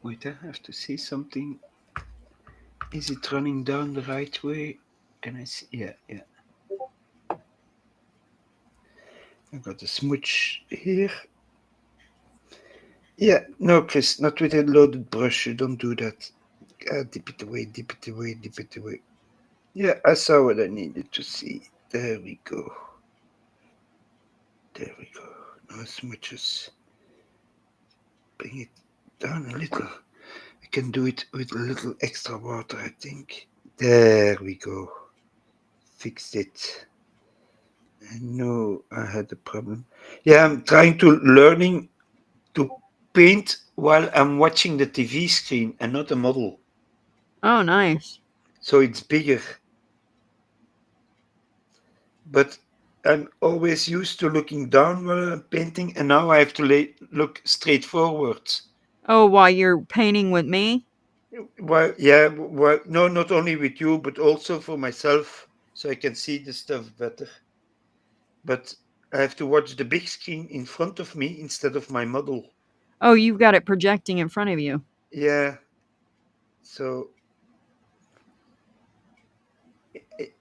Wait, I have to see something. Is it running down the right way? Can I see? Yeah. I got a smudge here. Yeah, no, Chris, not with a loaded brush. You don't do that. Dip it away, dip it away, dip it away. Yeah, I saw what I needed to see. There we go. There we go. No smudges. Bring it down a little. I can do it with a little extra water, I think. There we go. Fixed it. I know I had a problem. Yeah, I'm trying to learning to paint while I'm watching the TV screen and not a model. Oh, nice. So it's bigger. But I'm always used to looking down while I'm painting, and now I have to look straight forward. Oh, while you're painting with me? Well, yeah, well, no, not only with you, but also for myself, so I can see the stuff better. But I have to watch the big screen in front of me instead of my model. Oh, you've got it projecting in front of you. Yeah. So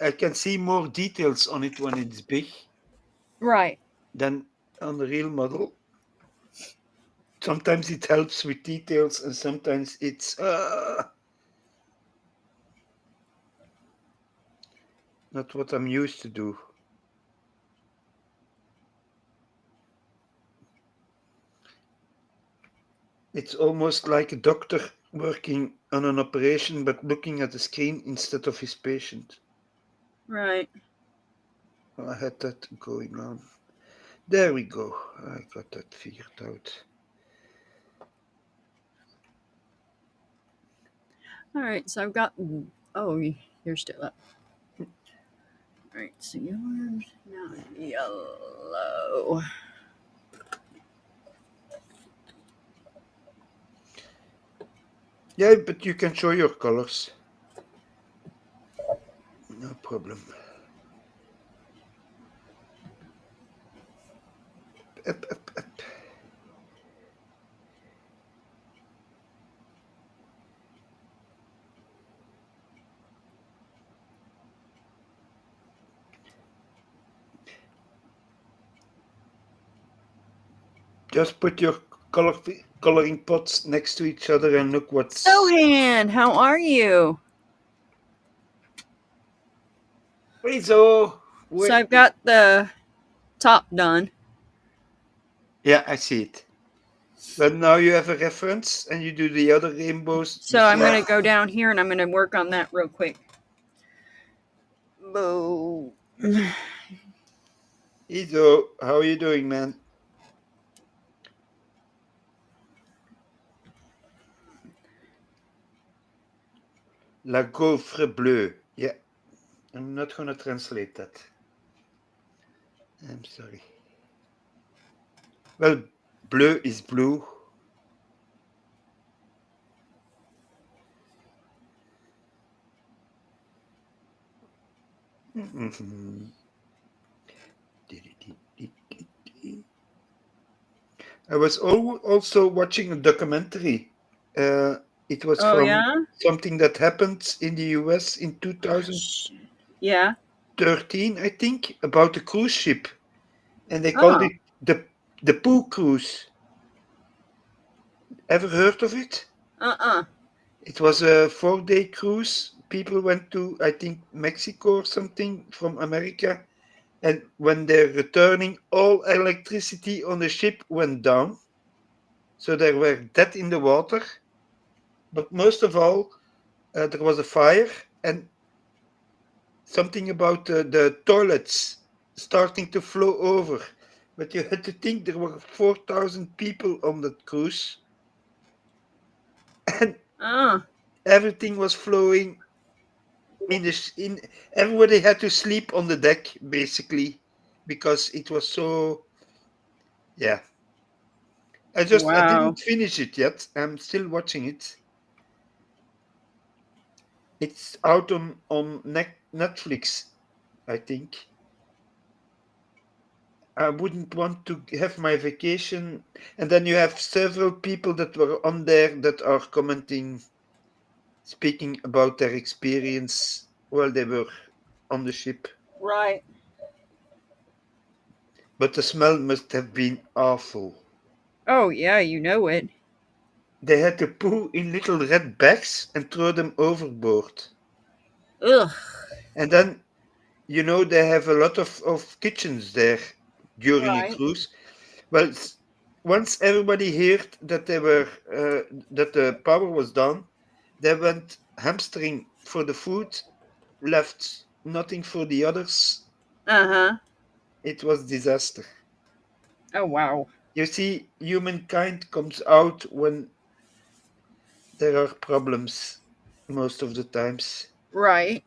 I can see more details on it when it's big. Right. Than on the real model. Sometimes it helps with details, and sometimes it's not what I'm used to do. It's almost like a doctor working on an operation but looking at the screen instead of his patient. Right. I had that going on. There we go. I got that figured out. All right, so I've got. Oh, you're still up. All right, so yours now yellow. Yeah, but you can show your colors. No problem. Up. Just put your coloring pots next to each other and look what's... Sohan, how are you? Wait, so So I've got the top done. yeah, I see it. But now you have a reference and you do the other rainbows, the So I'm flag. going to go down here and I'm going to work on that real quick. Boom. Ido, how are you doing, man? La gaufre bleue. Yeah, I'm not gonna translate that. I'm sorry. Well, bleu is blue. Mhm. I was also watching a documentary. It was Oh, from yeah? something that happened in the US in Yeah. 2013, I think, about a cruise ship, and they called Oh, it the Poo Cruise. Ever heard of it? uh-uh. It was a 4-day cruise. People went to, I think, Mexico or something from America, and when they're returning, all electricity on the ship went down, so they were dead in the water. But most of all, there was a fire and something about the toilets starting to flow over. But you had to think there were 4,000 people on that cruise, and Oh, everything was flowing in the in. Everybody had to sleep on the deck basically because it was so. Yeah, I wow. didn't finish it yet. I'm still watching it. It's out on Netflix, I think. I wouldn't want to have my vacation. And then you have several people that were on there that are commenting, speaking about their experience while they were on the ship. Right. But the smell must have been awful. Oh, yeah, you know it. They had to poo in little red bags and throw them overboard. Ugh. And then, they have a lot of kitchens there during a Right. cruise. Well, once everybody heard that that the power was down, they went hamstering for the food, left nothing for the others. Uh-huh. It was disaster. Oh, wow. You see, humankind comes out when there are problems most of the times. Right.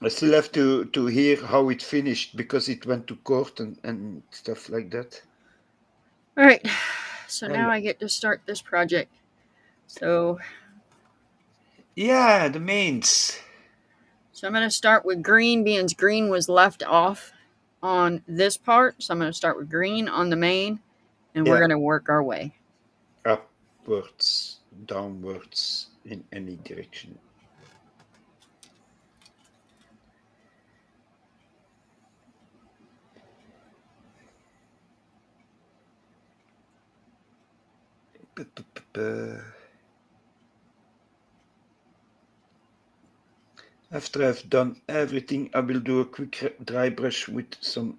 I still have to hear how it finished because it went to court and stuff like that. All right. So I now I get to start this project. So, Yeah, the mains. so I'm going to start with green, being green was left off on this part. So I'm going to start with green on the main, and we're Yeah, going to work our way. upwards, downwards, in any direction. After I've done everything, I will do a quick dry brush with some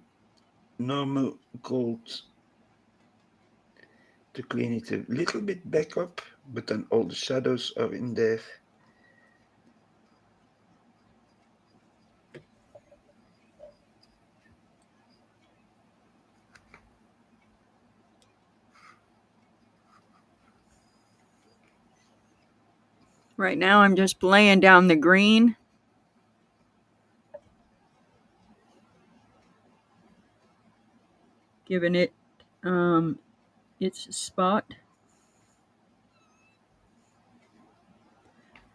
normal gold to clean it a little bit back up, but then all the shadows are in there. Right now, I'm just laying down the green. Giving it its spot.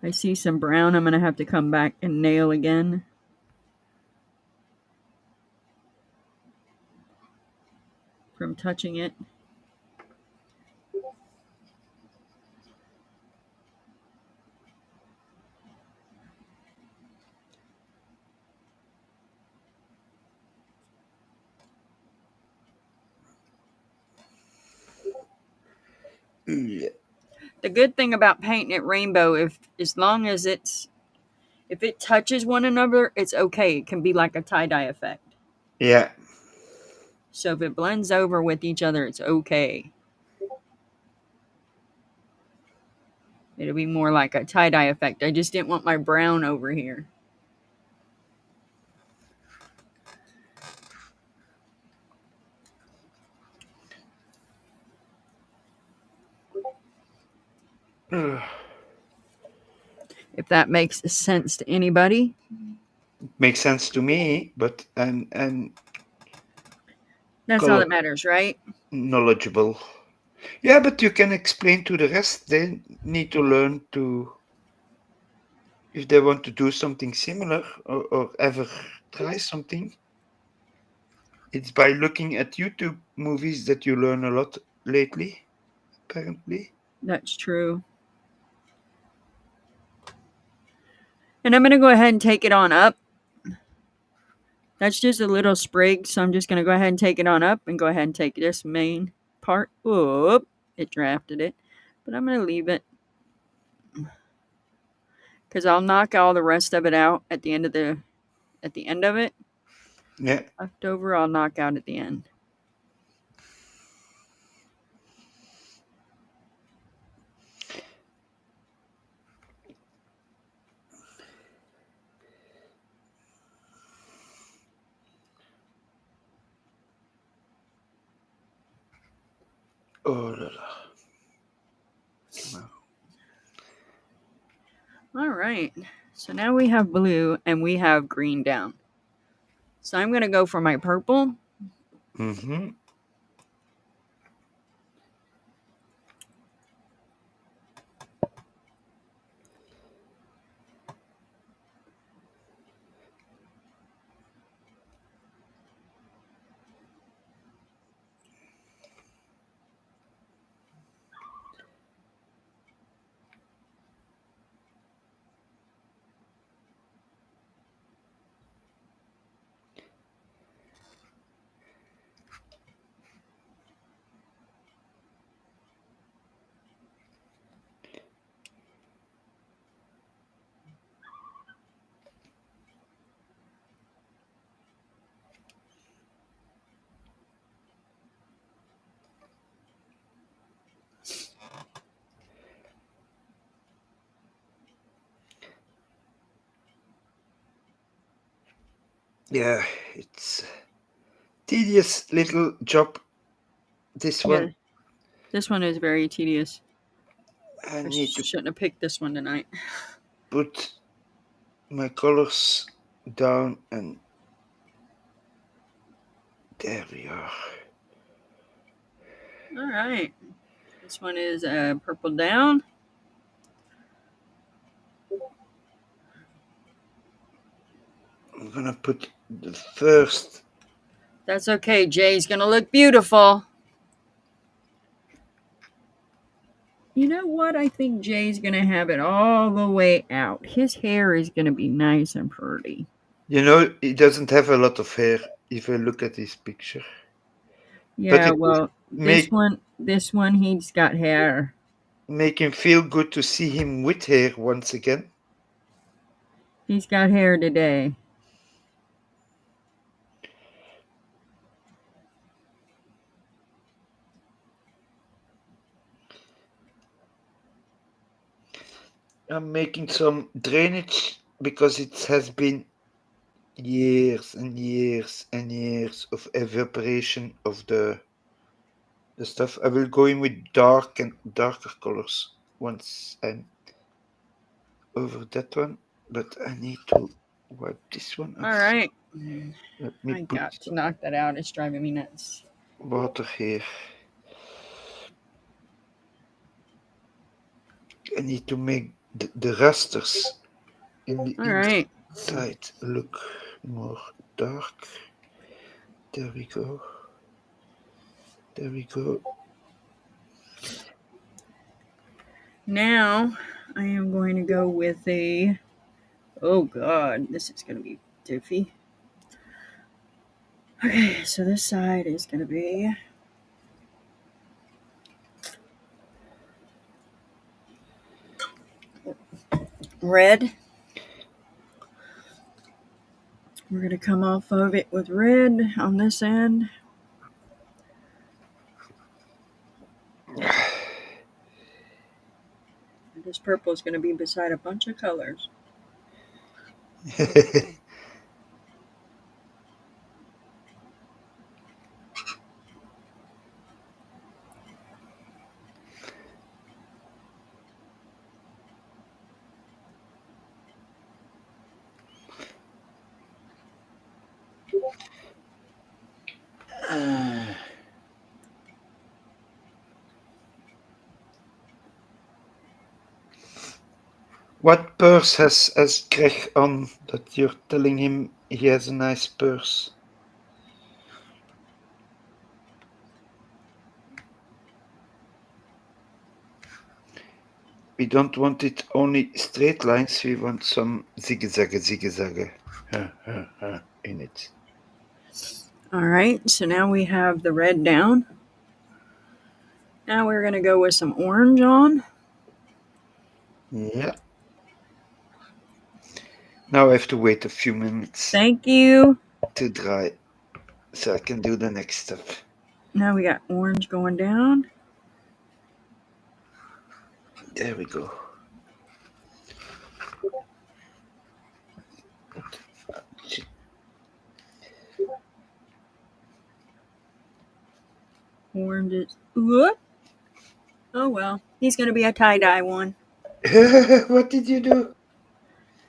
I see some brown I'm going to have to come back and nail again. From touching it. Yeah. The good thing about painting it rainbow, as long as if it touches one another, it's okay. It can be like a tie-dye effect. Yeah. So if it blends over with each other, it's okay. It'll be more like a tie-dye effect. I just didn't want my brown over here. If that makes sense to anybody. Makes sense to me, but I'm That's all color that matters, right? knowledgeable. Yeah, but you can explain to the rest. They need to learn to, if they want to do something similar or ever try something. It's by looking at YouTube movies that you learn a lot lately, apparently. That's true. And I'm going to go ahead and take it on up. That's just a little sprig, so I'm just going to go ahead and take it on up and go ahead and take this main part. Whoop, it drafted it. But I'm going to leave it because I'll knock all the rest of it out at the end of it. Yeah. Leftover, I'll knock out at the end. Oh la la. Come on. All right. So now we have blue and we have green down. So I'm going to go for my purple. Mm-hmm. Yeah, it's tedious little job. This Yeah, one. this one is very tedious. I I need to shouldn't have picked this one tonight. put my colors down, and there we are. All right. This one is purple down. I'm gonna put the first. That's okay. Jay's going to look beautiful. You know what? I think Jay's going to have it all the way out. His hair is going to be nice and pretty. You know, he doesn't have a lot of hair if I look at his picture. But Yeah, it will well, make this one, he's got hair. make him feel good to see him with hair once again. He's got hair today. I'm making some drainage because it has been years and years and years of evaporation of the stuff. I will go in with dark and darker colors once I'm over that one, but I need to wipe this one All off. right. Let me I put got to knock that out. It's driving me nuts. water here. I need to make the rasters in the All right. inside look more dark. There we go. There we go. Now I am going to go with a. Oh God, this is going to be doofy. Okay, so this side is going to be. red. We're going to come off of it with red on this end. This purple is going to be beside a bunch of colors. What purse has Greg on that you're telling him he has a nice purse? We don't want it only straight lines, we want some zigzag in it. All right, so now we have the red down. Now we're going to go with some orange on. Yeah. Now I have to wait a few minutes Thank you. to dry so I can do the next step. Now we got orange going down. There we go. Orange is. Whoop. Oh well, he's going to be a tie-dye one. What did you do?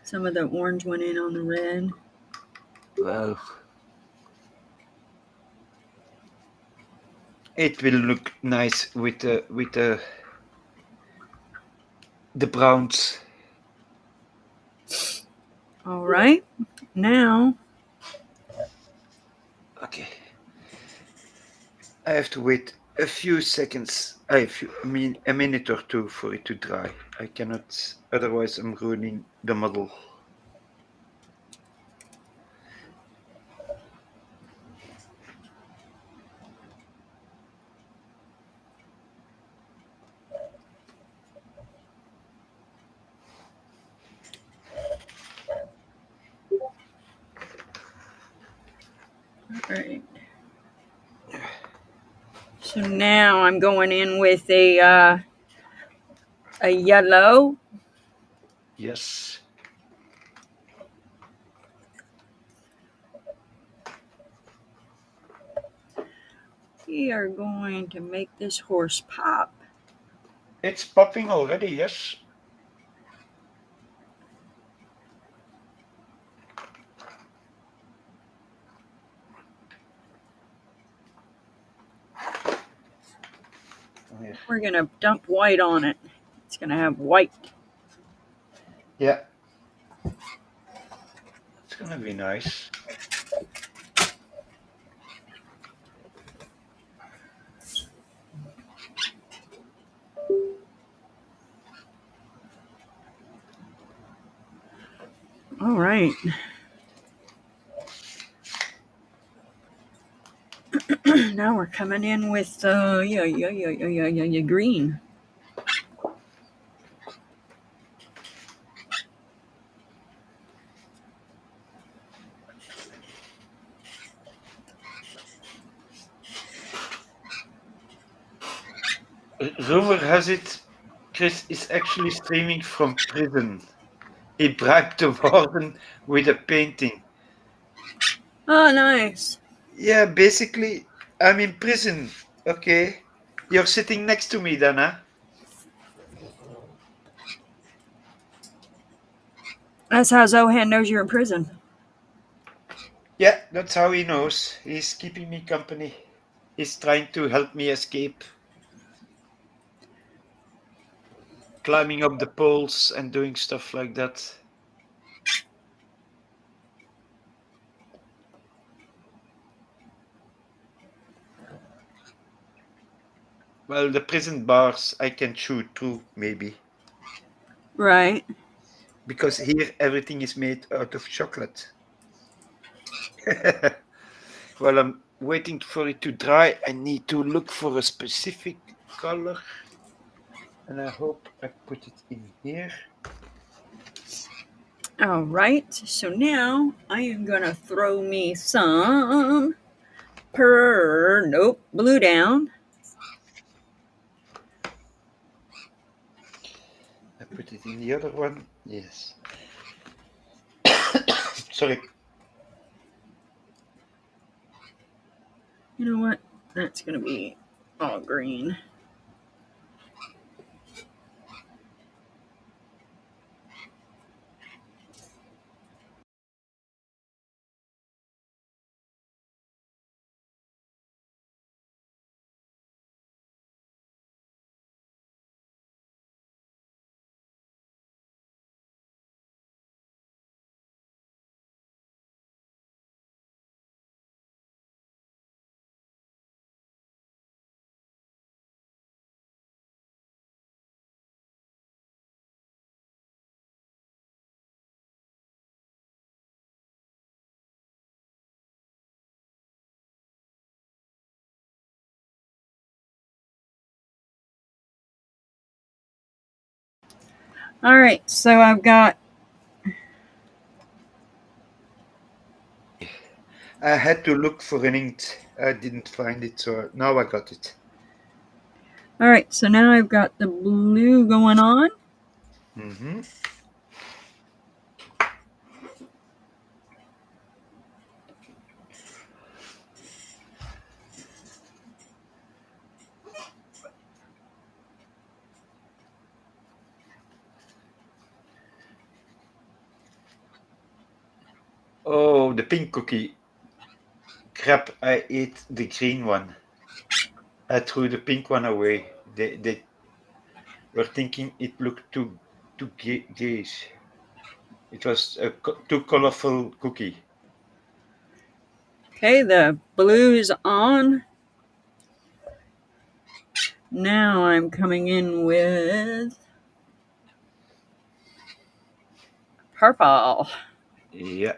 Some of the orange went in on the red. Well, it will look nice with the browns. All right, now. Okay. I have to wait a few seconds. I mean a minute or two for it to dry. I cannot, otherwise I'm ruining the model. All right. So now I'm going in with a yellow. Yes. We are going to make this horse pop. It's popping already, yes. We're going to dump white on it. It's going to have white. Yeah. It's gonna be nice. All right. Now we're coming in with green. Rumor has it Chris is actually streaming from prison. He bribed the warden with a painting. Oh, nice. Yeah, basically, I'm in prison. Okay. You're sitting next to me then, huh? That's how Zohan knows you're in prison. Yeah, that's how he knows. He's keeping me company. He's trying to help me escape. Climbing up the poles and doing stuff like that. Well, the prison bars I can shoot through, maybe. Right. Because here everything is made out of chocolate. While I'm waiting for it to dry, I need to look for a specific color. And I hope I put it in here. All right, so now I am gonna throw me some blue down. I put it in the other one. Yes. Sorry. You know what? That's gonna be all green. All right, so I've got. I had to look for an ink. I didn't find it, so now I got it. All right, so now I've got the blue going on. Mm-hmm. Oh, the pink cookie. Crap, I ate the green one. I threw the pink one away. They were thinking it looked too gayish. It was a too colorful cookie. Okay, the blue is on. Now I'm coming in with purple. Yeah.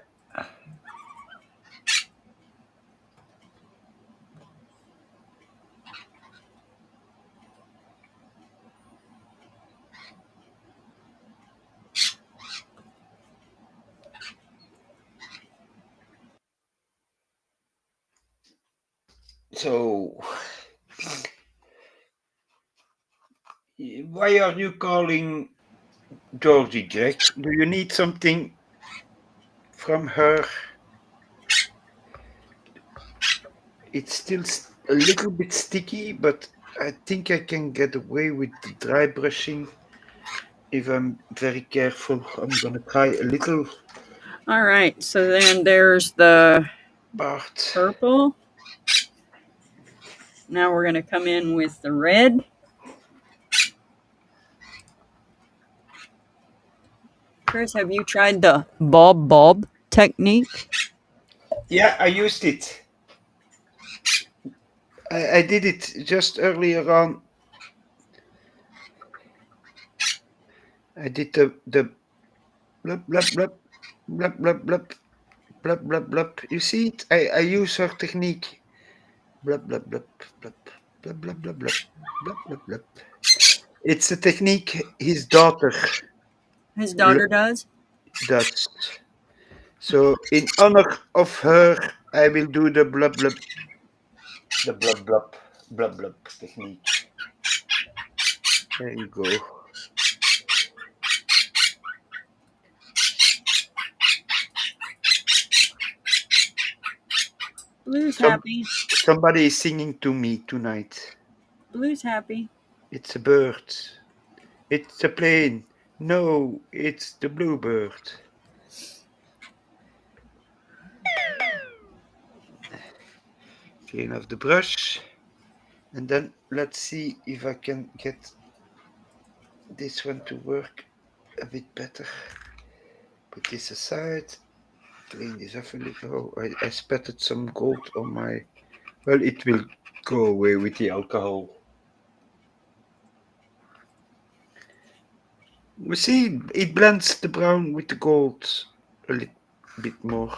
So, why are you calling Georgie, Greg? Do you need something from her? It's still a little bit sticky, but I think I can get away with the dry brushing if I'm very careful. I'm gonna try a little All right, so then there's the part. purple. Now we're going to come in with the red. Chris, have you tried the bob technique? Yeah, I used it. I did it just earlier on. I did the blub blub blub blub blub blub blub blub blub. You see it? I use her technique. Blub blub blub blub blub blub blub blub blub blub blub. It's a technique his daughter His daughter does. does. So in honor of her, I will do the blub blub blub blub technique. There you go. Blue's Some happy. somebody is singing to me tonight. Blue's happy. It's a bird. It's a plane. No, it's the bluebird. Clean off the brush. And then let's see if I can get this one to work a bit better. Put this aside. Clean this off a little. Oh, I spattered some gold on my. Well, it will go away with the alcohol. We see it blends the brown with the gold a little bit more.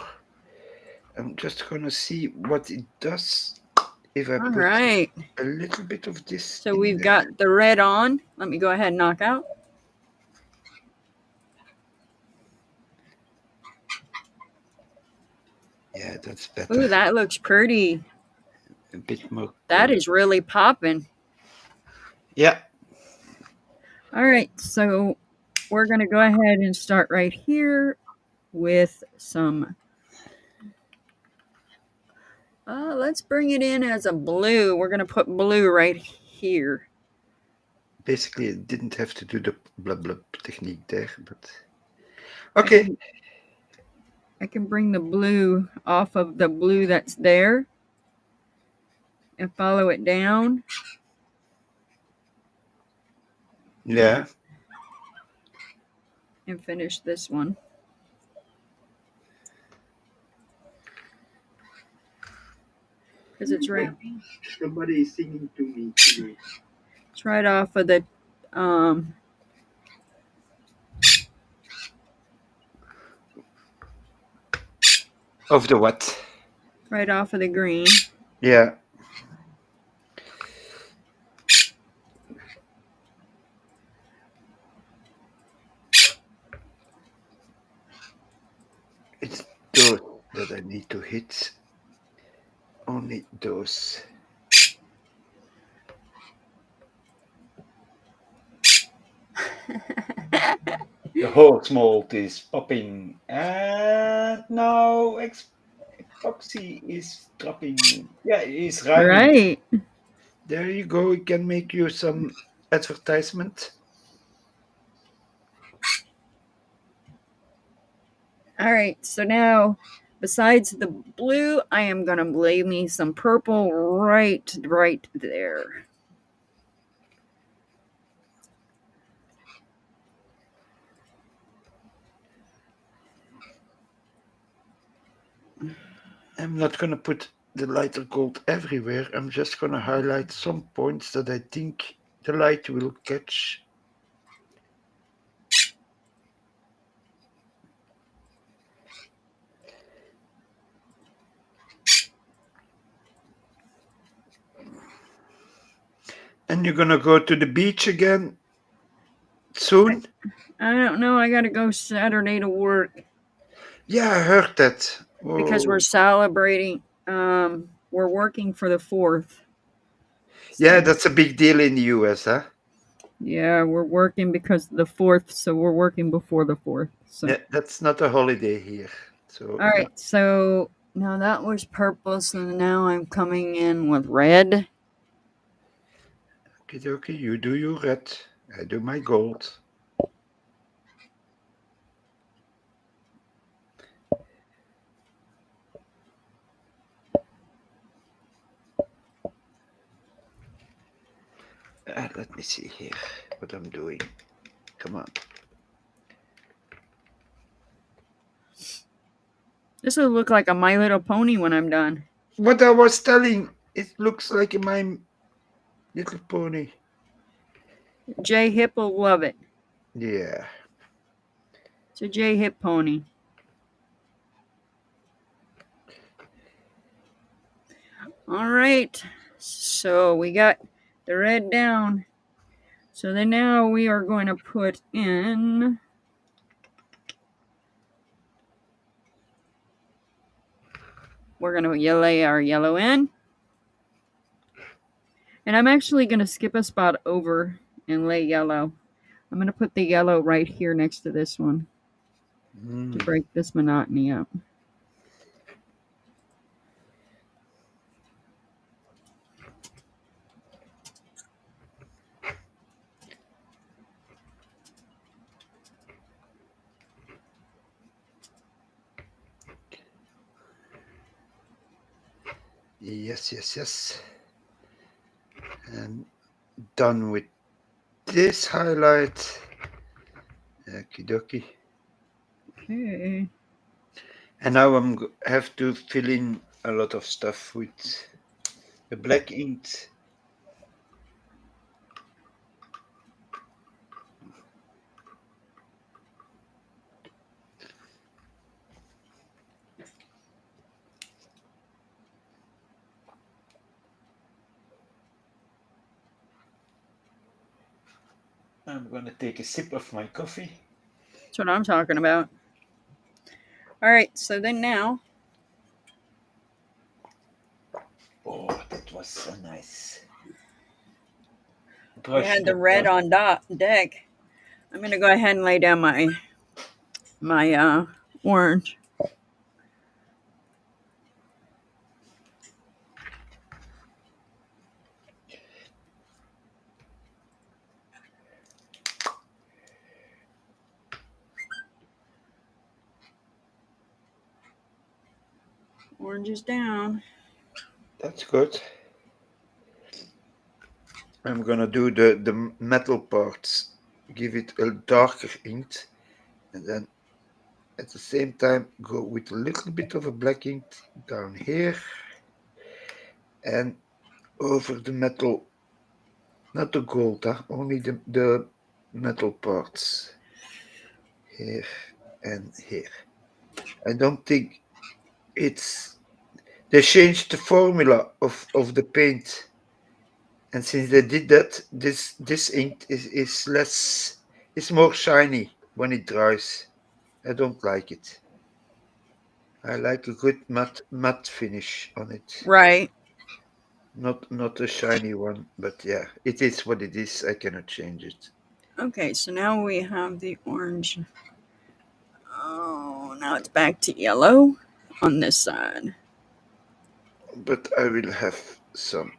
I'm just gonna see what it does if I All put right. a little bit of this So in we've there. got the red on. Let me go ahead and knock out. Yeah, that's better. Ooh, that looks pretty. A bit more. That is really popping. Yeah. All right, so we're going to go ahead and start right here with some. Let's bring it in as a blue. We're going to put blue right here. Basically, it didn't have to do the blub blub technique there, but okay. I can bring the blue off of the blue that's there and follow it down. Yeah. And finish this one. Because it's right. Somebody is singing to me today. It's right off of the Of the what? right off of the green. Yeah. It's those that I need to hit. Only those. The horse mold is popping, and now epoxy is dropping. Yeah, it is rhyming. Right. There you go. We can make you some advertisement. All right. So now, besides the blue, I am going to lay me some purple right there. I'm not going to put the lighter gold everywhere. I'm just going to highlight some points that I think the light will catch. And you're going to go to the beach again soon? I don't know. I got to go Saturday to work. Yeah, I heard that. Whoa. Because we're celebrating. We're working for the 4th. Yeah, that's a big deal in the US, huh? Yeah, we're working because of the 4th, so we're working before the 4th. So. Yeah, that's not a holiday here. So. All right, so now that was purple, so now I'm coming in with red. Okay, you do your red. I do my gold. Let me see here what I'm doing. Come on. This will look like a My Little Pony when I'm done. What I was telling, it looks like My Little Pony. J Hip will love it. Yeah. It's a J Hip pony. All right, so we got the red down. So then now we are going to put in we're going to lay our yellow in. And I'm actually going to skip a spot over and lay yellow. I'm going to put the yellow right here next to this one to break this monotony up. Yes. And done with this highlight. Okie dokie. Okay. And now I'm have to fill in a lot of stuff with the black ink. I'm gonna take a sip of my coffee. That's what I'm talking about. All right, so then now Oh, that was so nice. We Brush had the the red brush. on deck. I'm gonna go ahead and lay down my orange. Orange is down. That's good. I'm gonna do the metal parts. Give it a darker ink, and then at the same time go with a little bit of a black ink down here and over the metal, not the gold, only the metal parts here and here. I don't think it's they changed the formula of the paint, and since they did that, this ink is less, it's more shiny when it dries. I don't like it. I like a good matte finish on it. Right. Not a shiny one, but yeah, it is what it is. I cannot change it. Okay, so now we have the orange. Oh, now it's back to yellow on this side. But I will have some.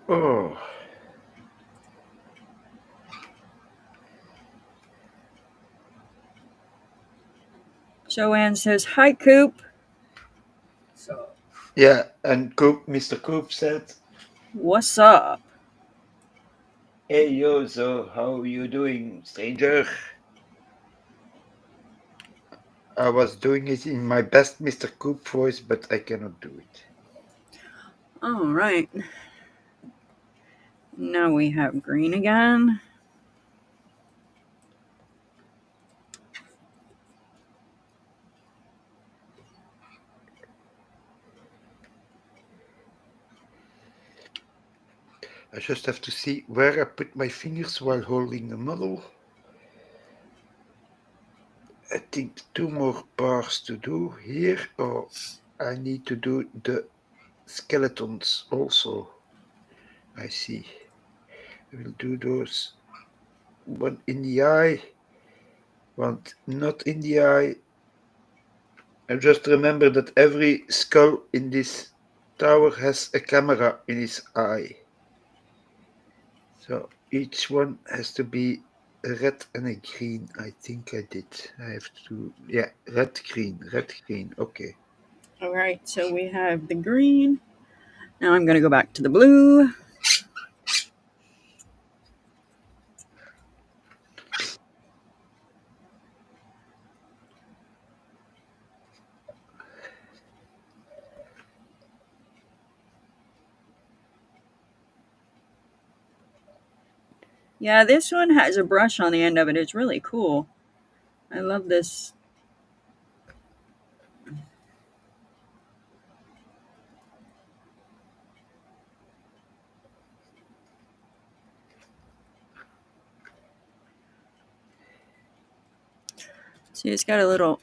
Oh, Joanne says, "Hi, Coop. yeah, and Mr. Coop said, What's up?" "Hey yo, so how you doing, stranger?" I was doing it in my best Mr. Coop voice, but I cannot do it. All right. Now we have green again. I just have to see where I put my fingers while holding the model. I think two more bars to do here, or I need to do the skeletons also. I see. I will do those. One in the eye, one not in the eye. I just remember that every skull in this tower has a camera in his eye. So each one has to be a red and a green. I think I did. I have to, yeah, red, green. Okay. All right, so we have the green. Now I'm going to go back to the blue. Yeah, this one has a brush on the end of it. It's really cool. I love this. See, it's got a little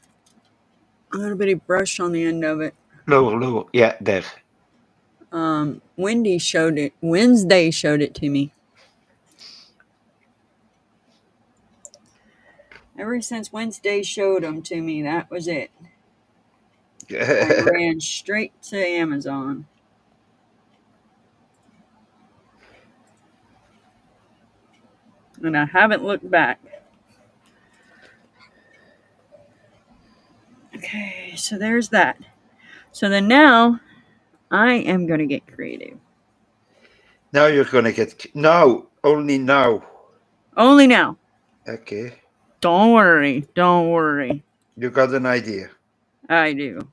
bitty brush on the end of it. Lower. Yeah, there. Wendy showed it. Wednesday showed it to me. Ever since Wednesday showed them to me, that was it. I ran straight to Amazon. And I haven't looked back. Okay, so there's that. So then now I am going to get creative. Now you're gonna get now, only now. Only now. Okay, Don't worry. Don't worry. you got an idea. I do.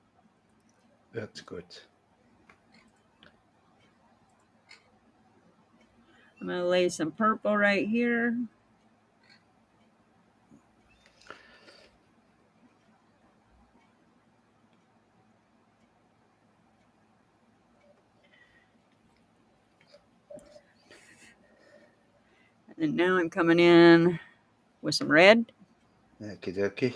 That's good. I'm going to lay some purple right here. And now I'm coming in with some red. Okie dokie.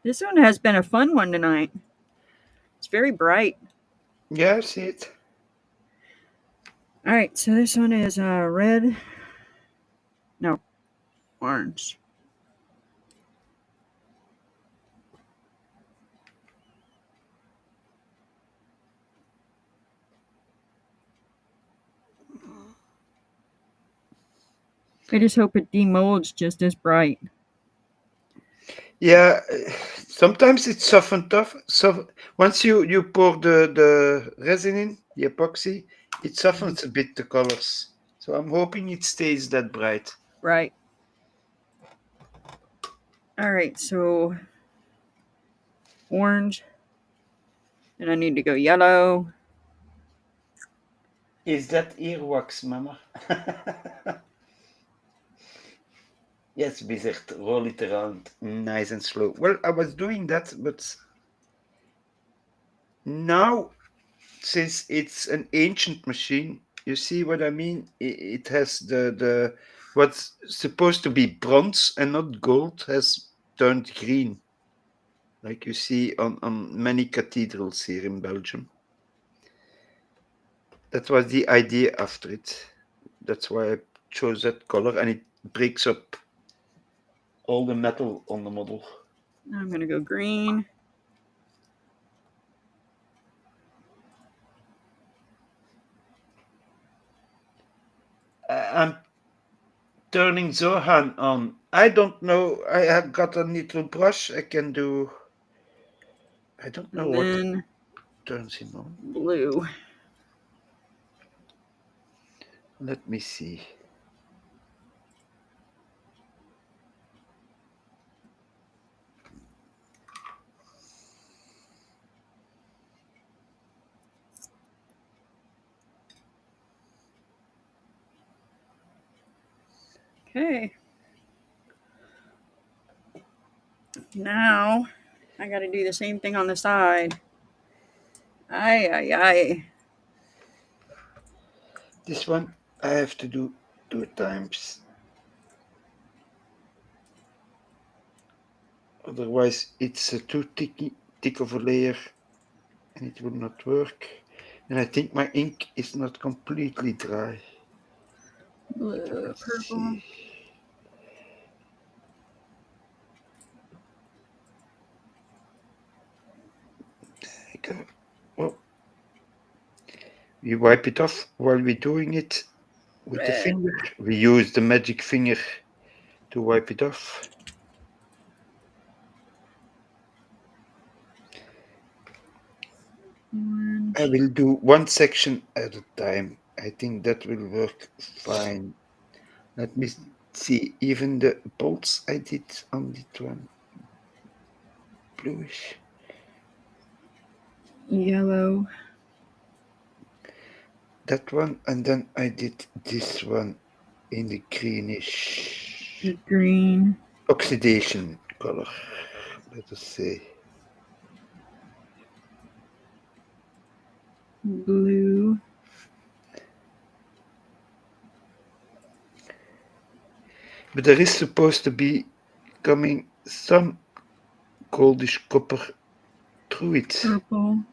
This one has been a fun one tonight. It's very bright. Yeah, I see it. All right, so this one is red. No, orange. I just hope it demolds just as bright. Yeah, sometimes it's softened off. So once you pour the resin in, the epoxy, it softens a bit the colors. So I'm hoping it stays that bright. Right. All right, so orange. And I need to go yellow. Is that earwax, Mama? Yes, Wizard, roll it around nice and slow. Well, I was doing that, but now, since it's an ancient machine, you see what I mean? It has the what's supposed to be bronze and not gold has turned green, like you see on many cathedrals here in Belgium. That was the idea after it. That's why I chose that color, and it breaks up all the metal on the model. Now I'm going to go green. I'm turning Zohan on. I don't know. I have got a little brush. I can do. I don't know And what then turns him on. blue. Let me see. Okay. Now I got to do the same thing on the side. Aye, aye, aye. This one I have to do 2 times. Otherwise, it's a too thick of a layer and it will not work. And I think my ink is not completely dry. Blue, Let's purple. see. There you go. Well, we wipe it off while we're doing it with the Red. finger. We use the magic finger to wipe it off. Orange. I will do one section at a time. I think that will work fine. Let me see. Even the bolts I did on that one, bluish. Yellow. That one, and then I did this one in the greenish Green. oxidation color. Let us say. Blue. But there is supposed to be coming some goldish copper through it. Purple.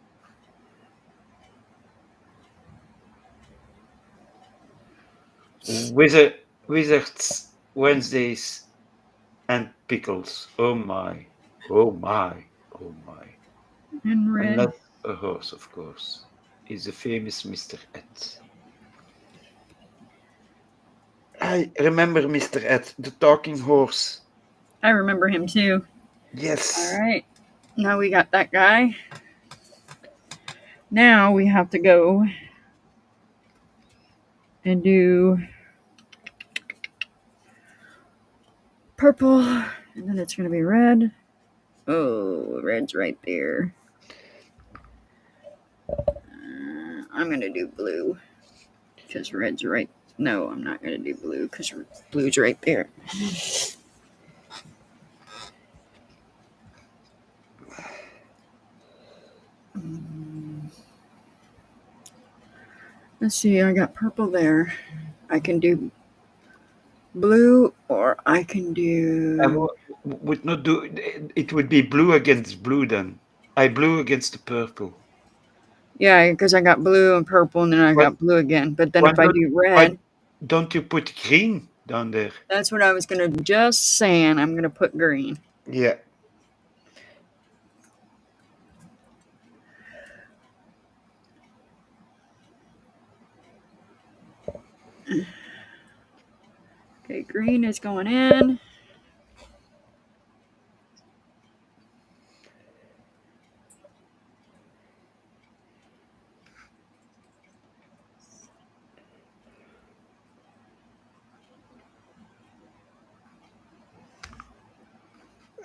Wizards Wednesdays and pickles. Oh my, oh my, oh my. And And red. not a horse, of course. Is the famous Mr. Ed. I remember Mr. Ed, the talking horse. I remember him too. Yes. All right. Now we got that guy. Now we have to go and do purple. And then it's going to be red. Oh, red's right there. I'm going to do blue. because red's right. No, I'm not going to do blue because blue's right there. Let's see, I got purple there. I can do blue or I can I do... would not do it. Would be blue against blue then. I blue against the purple. Yeah, because I got blue and purple and then I Why, got blue again. But then why if I not? do Why red, don't you put green down there? that's what I was going to just saying. I'm going to put green. Yeah. Okay, green is going in.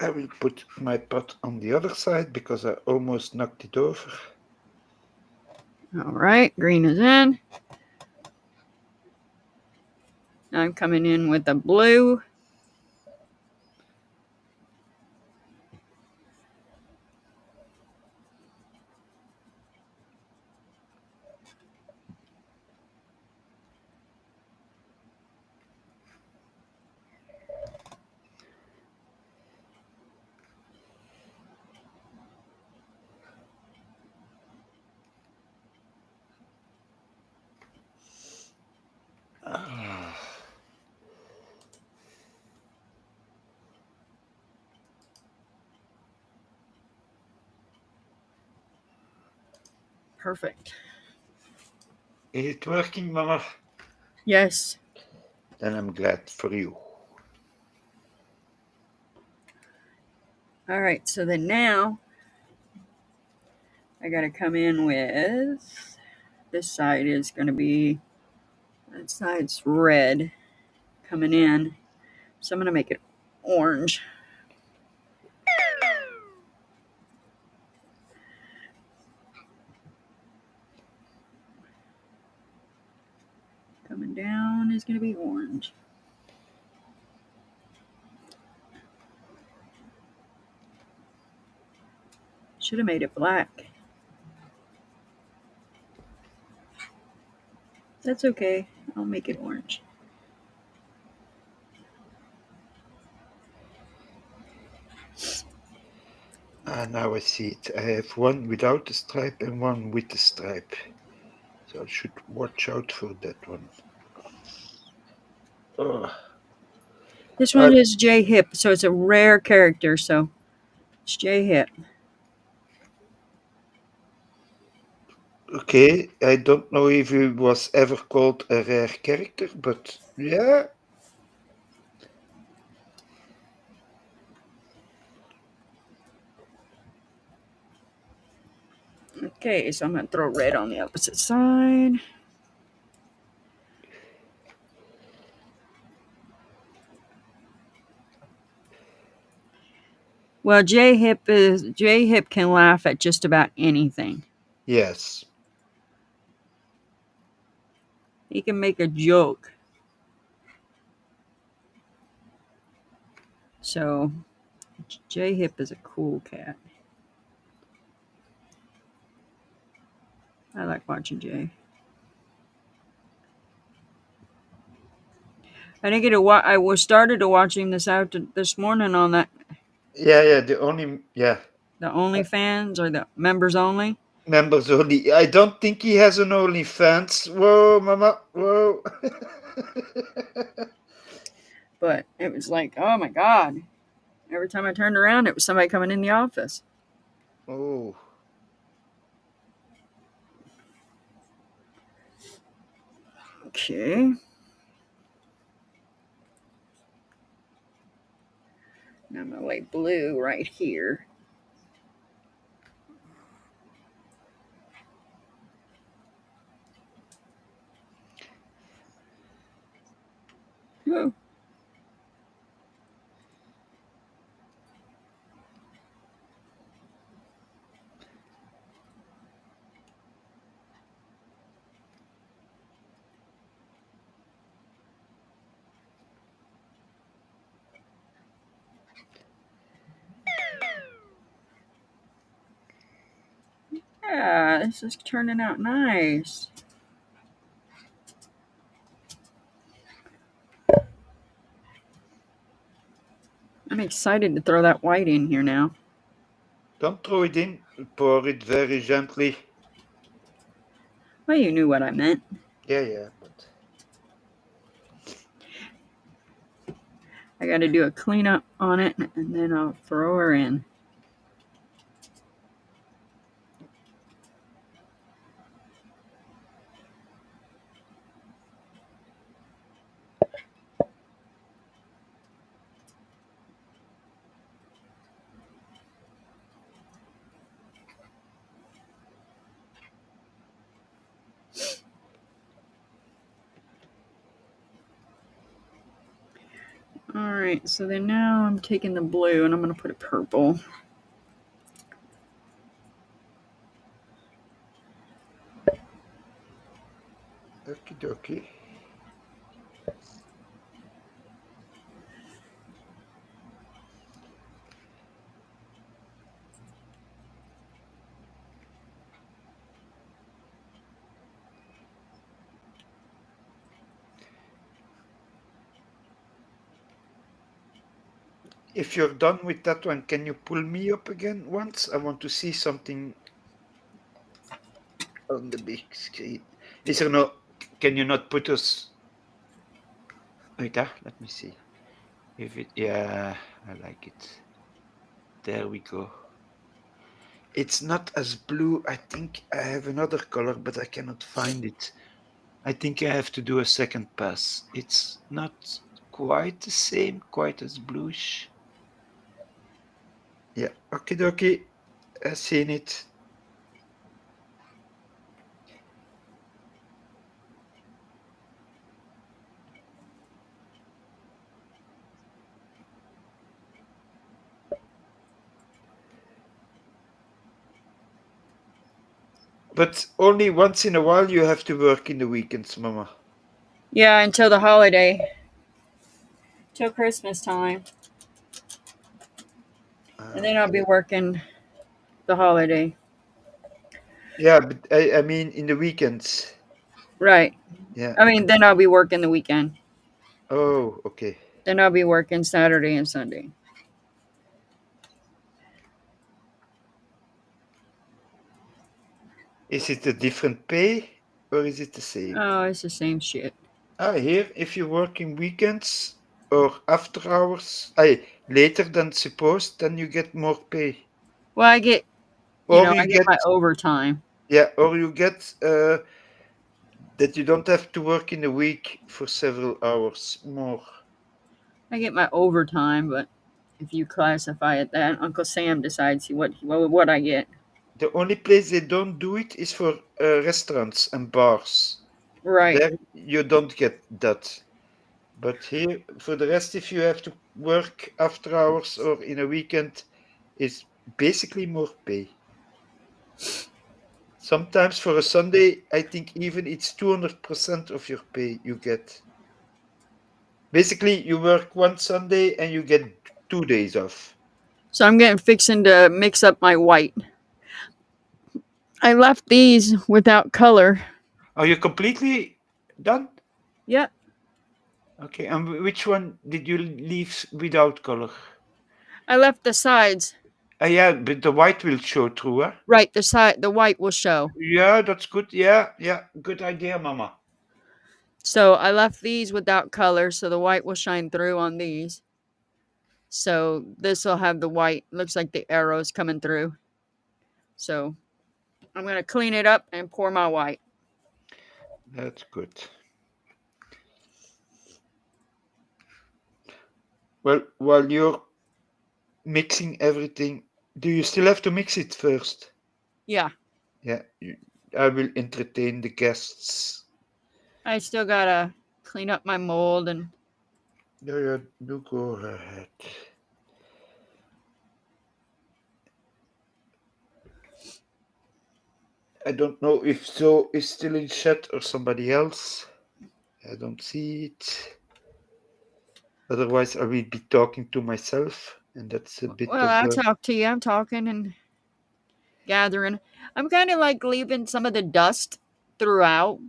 I will put my pot on the other side because I almost knocked it over. All right, green is in. Now I'm coming in with the blue. Perfect. Is it working, Mama? Yes. Then I'm glad for you. All right, so then now I got to come in with, this side is going to be, that side's red coming in. So I'm going to make it orange. Coming down is going to be orange. Should have made it black. That's okay. I'll make it orange. Now I see it. I have one without the stripe and one with the stripe. So I should watch out for that one. Oh. This one is J Hip, so it's a rare character, so it's J Hip. Okay, I don't know if he was ever called a rare character, but yeah. Okay, so I'm going to throw red on the opposite side. Well, J Hip can laugh at just about anything. Yes. He can make a joke. So J Hip is a cool cat. I like watching Jay. I didn't get to watch. I was started to watching this morning on that, Yeah, the OnlyFans or the members only. members only. I don't think he has an OnlyFans. Whoa, Mama. Whoa. But it was like, oh my god! Every time I turned around, it was somebody coming in the office. Oh. Okay. Now I'm gonna lay blue right here. Oh. Yeah, this is turning out nice. I'm excited to throw that white in here now. Don't throw it in. Pour it very gently. Well, you knew what I meant. Yeah, but I got to do a cleanup on it, and then I'll throw her in. Alright, so then now I'm taking the blue and I'm going to put a purple. okie dokie. If you're done with that one, can you pull me up again once? I want to see something on the big screen. Is there no? Can you not put us? Wait, let me see. If it, yeah, I like it. There we go. It's not as blue. I think I have another color, but I cannot find it. I think I have to do a second pass. It's not quite the same, quite as bluish. Yeah, okie dokie. I've seen it. But only once in a while you have to work in the weekends, Mama. Yeah, until the holiday. Till Christmas time. And then I'll be Okay. working the holiday. Yeah, but I mean in the weekends. Right. Yeah. I mean, then I'll be working the weekend. Oh, okay. Then I'll be working Saturday and Sunday. Is it a different pay or is it the same? Oh, it's the same shit. Here, if you work in weekends or after hours, later than supposed, then you get more pay. Well, I get, Or you I get get, my overtime. yeah, or you get that you don't have to work in a week for several hours more. I get my overtime, but if you classify it that, Uncle Sam decides what I get. The only place they don't do it is for restaurants and bars. Right. There you don't get that. But here, for the rest, if you have to work after hours or in a weekend, it's basically more pay. Sometimes for a Sunday, I think even it's 200% of your pay you get. Basically, you work one Sunday and you get 2 days off. So I'm getting fixing to mix up my white. I left these without color. Are you completely done? Yep. Okay, and which one did you leave without color? I left the sides. Yeah, but the white will show through, huh? Right, the white will show. Yeah, that's good. Yeah, good idea, Mama. So I left these without color, so the white will shine through on these. So this will have the white. Looks like the arrows coming through. So I'm gonna clean it up and pour my white. That's good. Well, while you're mixing everything, do you still have to mix it first? Yeah. Yeah, I will entertain the guests. I still gotta clean up my mold and Yeah, do go ahead. I don't know if Zoe is still in chat or somebody else. I don't see it. Otherwise, I will be talking to myself, and that's a bit well, of I a. talk to you. I'm talking and gathering. I'm kind of like leaving some of the dust throughout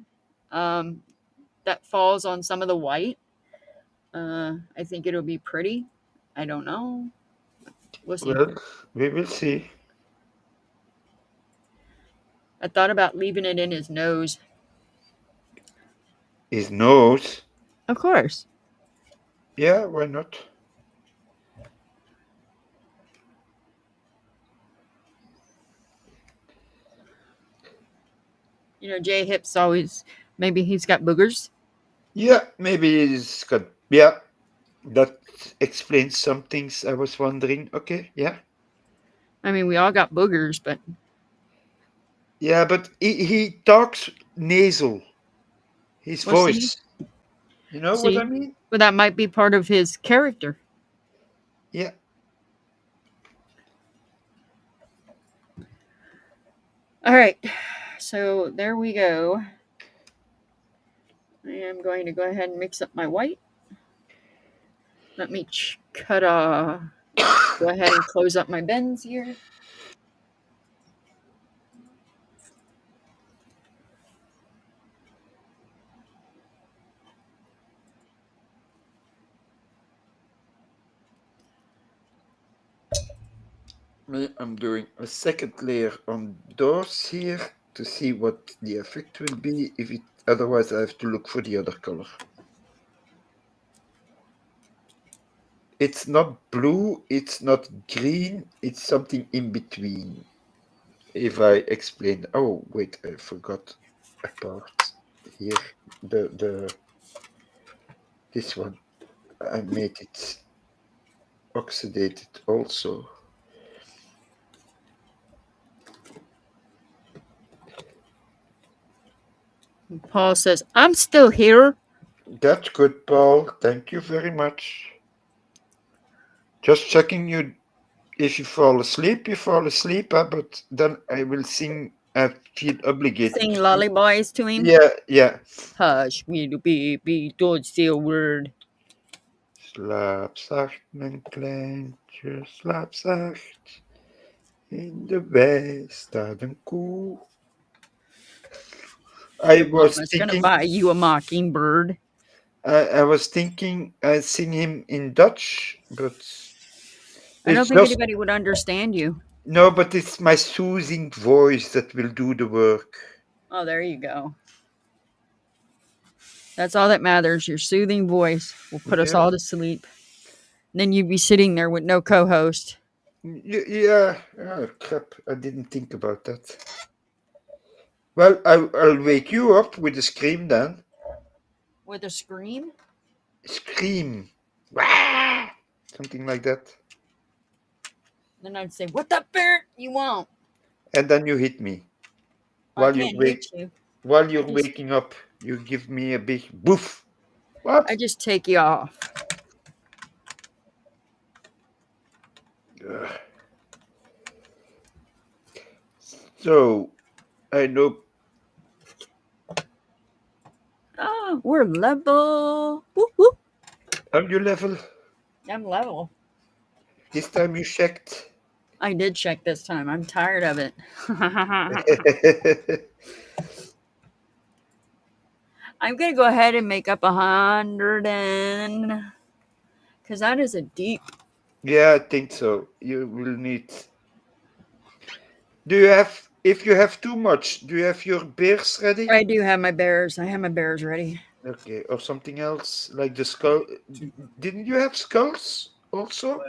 that falls on some of the white. I think it'll be pretty. I don't know. We'll see. Well, we will see. I thought about leaving it in his nose. His nose. Of course. Yeah, why not? You know, Jay Hip's always, maybe he's got boogers. Yeah, maybe he's got. Yeah, that explains some things I was wondering. Okay, yeah. I mean, we all got boogers, but Yeah, but he talks nasal. His we'll see. voice. You know what I See? mean? But that might be part of his character. Yeah. All right. So there we go. I am going to go ahead and mix up my white. Let me cut go ahead and close up my bends here. I'm doing a second layer on those here to see what the effect will be. If it otherwise, I have to look for the other color. It's not blue, it's not green, it's something in between. If I explain, oh wait, I forgot a part here. The this one I made it oxidated also. Paul says, I'm still here. That's good, Paul. Thank you very much. Just checking you. If you fall asleep, you fall asleep. But then I will sing. I feel obligated Sing to sing. lullabies to him. Yeah, yeah. Hush, little baby, don't say a word. Slaap zacht, mijn kleintje, slaap zacht. In de wei staat een koe. I was Mama's gonna thinking, buy you a mockingbird. I was thinking, I sing him in Dutch, but I don't it's think just anybody would understand you. no. But it's my soothing voice that will do the work. Oh, there you go. That's all that matters. Your soothing voice will put us Yeah, all to sleep. Then you'd be sitting there with no co host. yeah. Oh, crap! I didn't think about that. Well, I'll wake you up with a scream then. With a scream? Scream, Wah! Something like that, Then I'd say, what the bear? You won't. and then you hit me I while you can't wake. hit you. While you're I just waking up, you give me a big boof. What? I just take you off. Ugh. So I know. Oh, we're level. Whoop, whoop. Are you level? I'm level. This time you checked. I did check this time. I'm tired of it. I'm gonna go ahead and make up 100 and because that is a deep. Yeah, I think so. You will need. Do you have? If you have too much, do you have your bears ready? I do have my bears. I have my bears ready. Okay, or something else like the skull. Didn't you have skulls also?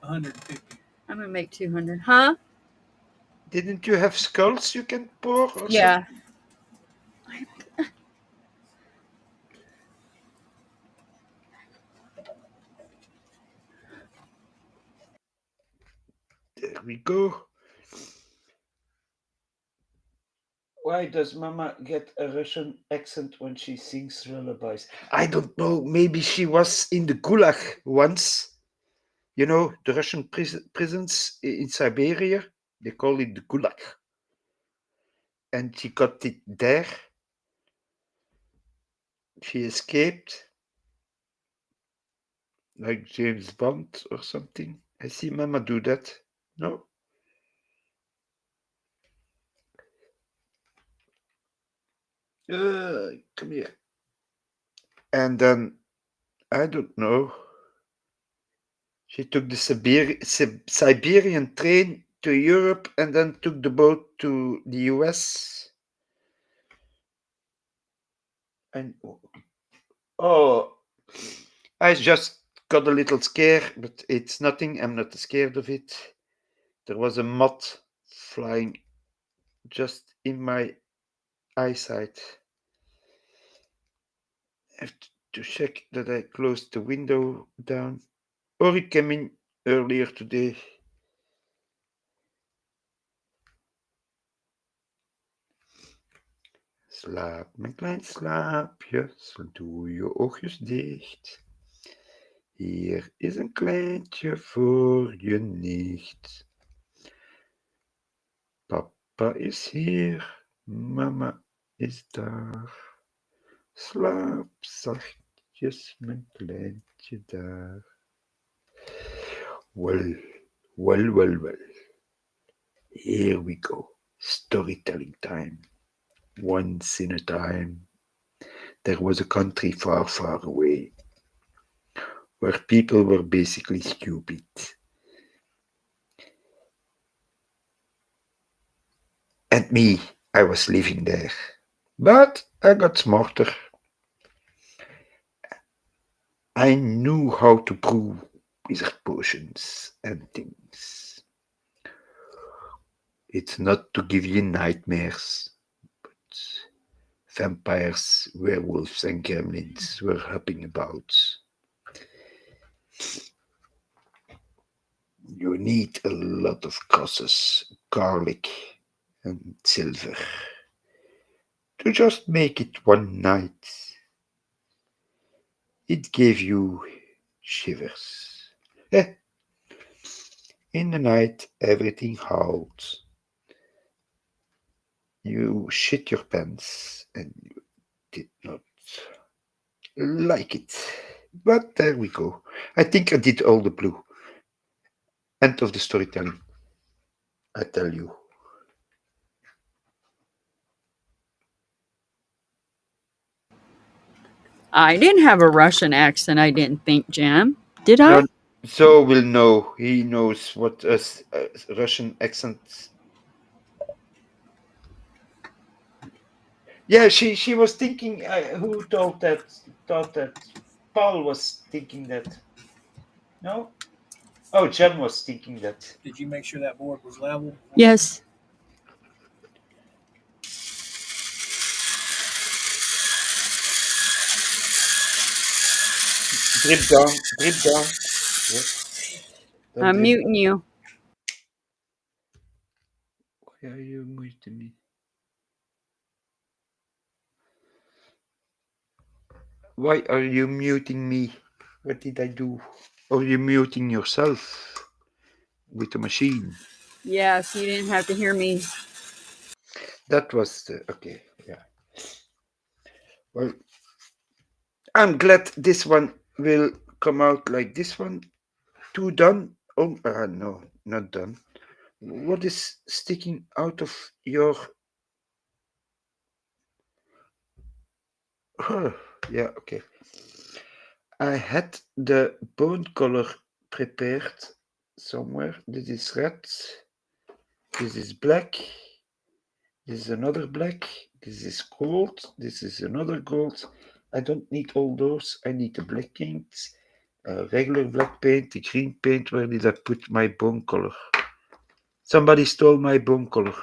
150. I'm gonna make 200. Huh? Didn't you have skulls you can pour or Yeah. something? There we go. Why does Mama get a Russian accent when she sings lullabies? I don't know. Maybe she was in the Gulag once. You know, the Russian prisons in Siberia, they call it the Gulag. And she got it there. She escaped, like James Bond or something. I see Mama do that. No? Come here. And then, I don't know, she took the Siberian train to Europe and then took the boat to the US. And oh, I just got a little scare, but it's nothing. I'm not scared of it. There was a moth flying just in my eyesight. I have to check that I closed the window down. Or it came in earlier today. Slaap, mijn klein slaapje, zo doe je oogjes dicht. Hier is een kleintje voor je nicht. Papa is hier, mama is daar. Slaap zachtjes, mijn kleintje daar. Well, well, well, well. Here we go. Storytelling time. Once in a time, there was a country far, far away where people were basically stupid. And me, I was living there. But I got smarter. I knew how to brew wizard potions and things. It's not to give you nightmares, but vampires, werewolves, and gremlins were hopping about. You need a lot of crosses, garlic, and silver to just make it one night. It gave you shivers. In the night, everything howled. You shit your pants and you did not like it. But there we go. I think I did all the blue. End of the storytelling. I tell you. I didn't have a Russian accent, I didn't think, Jam. Did No, I? so will know. He knows what a Russian accent. Yeah, she was thinking. Who thought that? Thought that Paul was thinking that. No. Oh, Jem was thinking that. Did you make sure that board was level? Yes. Drip down, drip down. Yes. Don't I'm drip muting you. Why are you muting me? Why are you muting me? What did I do? Are you muting yourself with the machine? Yes, you didn't have to hear me. That was the, okay. Yeah. Well, I'm glad this one will come out like this one. Two done. Oh, no, not done. What is sticking out of your? Yeah, okay. I had the bone color prepared somewhere. This is red. This is black. This is another black. This is gold. This is another gold. I don't need all those. I need the black paint, regular black paint, the green paint. Where did I put my bone color? Somebody stole my bone color.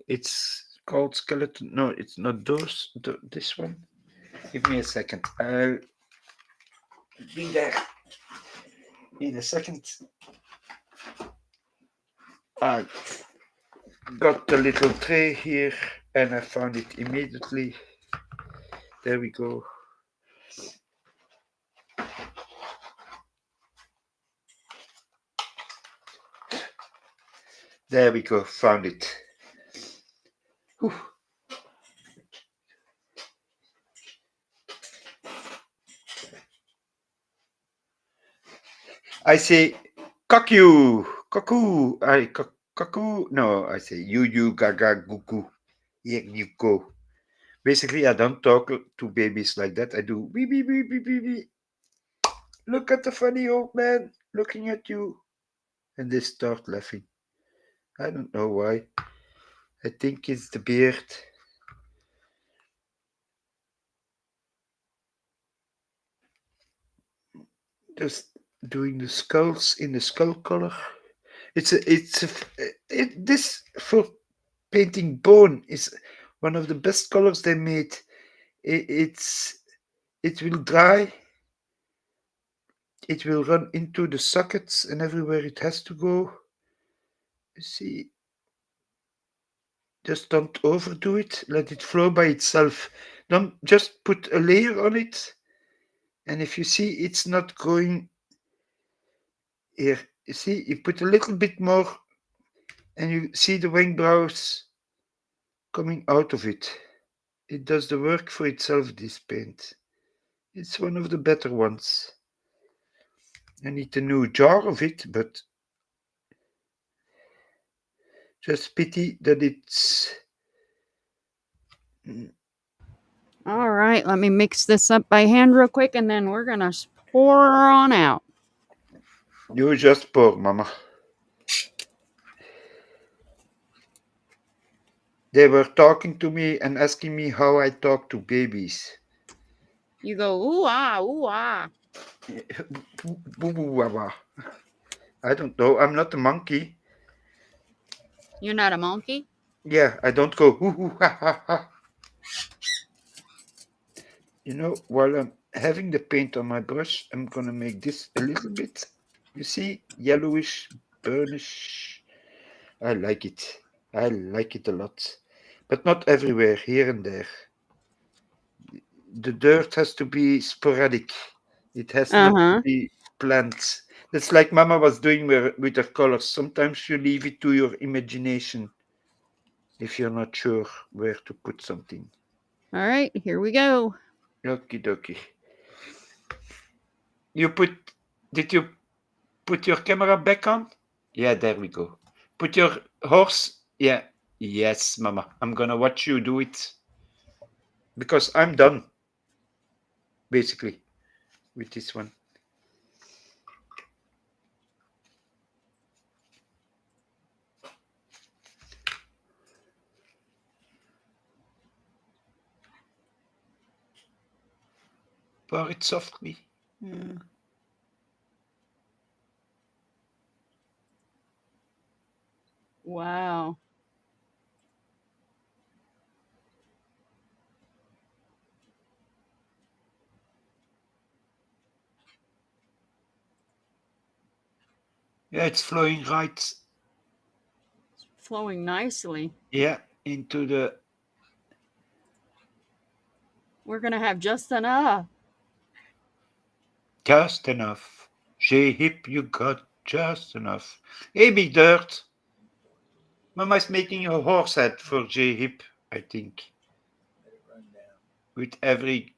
It's called skeleton. No, it's not those. This one. Give me a second. I'll be there in a second. I got the little tray here and I found it immediately. There we go. There we go. Found it. Whew. I say cuckoo, cuckoo. Cuckoo. No, I say you, gaga, goo, goo. Here you go. Basically, I don't talk to babies like that. I do wee wee wee wee wee wee. Look at the funny old man looking at you. And they start laughing. I don't know why. I think it's the beard. Just doing the skulls in the skull color. This for painting bone is one of the best colors they made. It will dry. It will run into the sockets and everywhere it has to go. You see, just don't overdo it. Let it flow by itself. Don't just put a layer on it. And if you see it's not going here, you see, you put a little bit more and you see the wing brows coming out of it. It does the work for itself, this paint. It's one of the better ones. I need a new jar of it, but just pity that it's... All right, let me mix this up by hand real quick, and then we're gonna pour on out. You just pour, Mama. They were talking to me and asking me how I talk to babies. You go ooh ah ooh ah. Boo boo wah wah. I don't know. I'm not a monkey. You're not a monkey. Yeah, I don't go hoo hoo ha ha ha. You know, while I'm having the paint on my brush, I'm gonna make this a little bit. You see, yellowish, burnish. I like it. I like it a lot. But not everywhere, here and there. The dirt has to be sporadic. It has not to be planned. That's like Mama was doing with her colors. Sometimes you leave it to your imagination if you're not sure where to put something. All right, here we go. Okie dokie. Did you put your camera back on? Yeah, there we go. Put your horse. Yeah. Yes, Mama. I'm gonna watch you do it. Because I'm done, basically, with this one. Pour it softly. Wow. Yeah, it's flowing right. Flowing nicely. Yeah, into the... We're gonna have just enough. Just enough. J-Hip, you got just enough. Hey, Big Dirt. Mama is making a horse head for J-Hip, I think. Let it run down. With every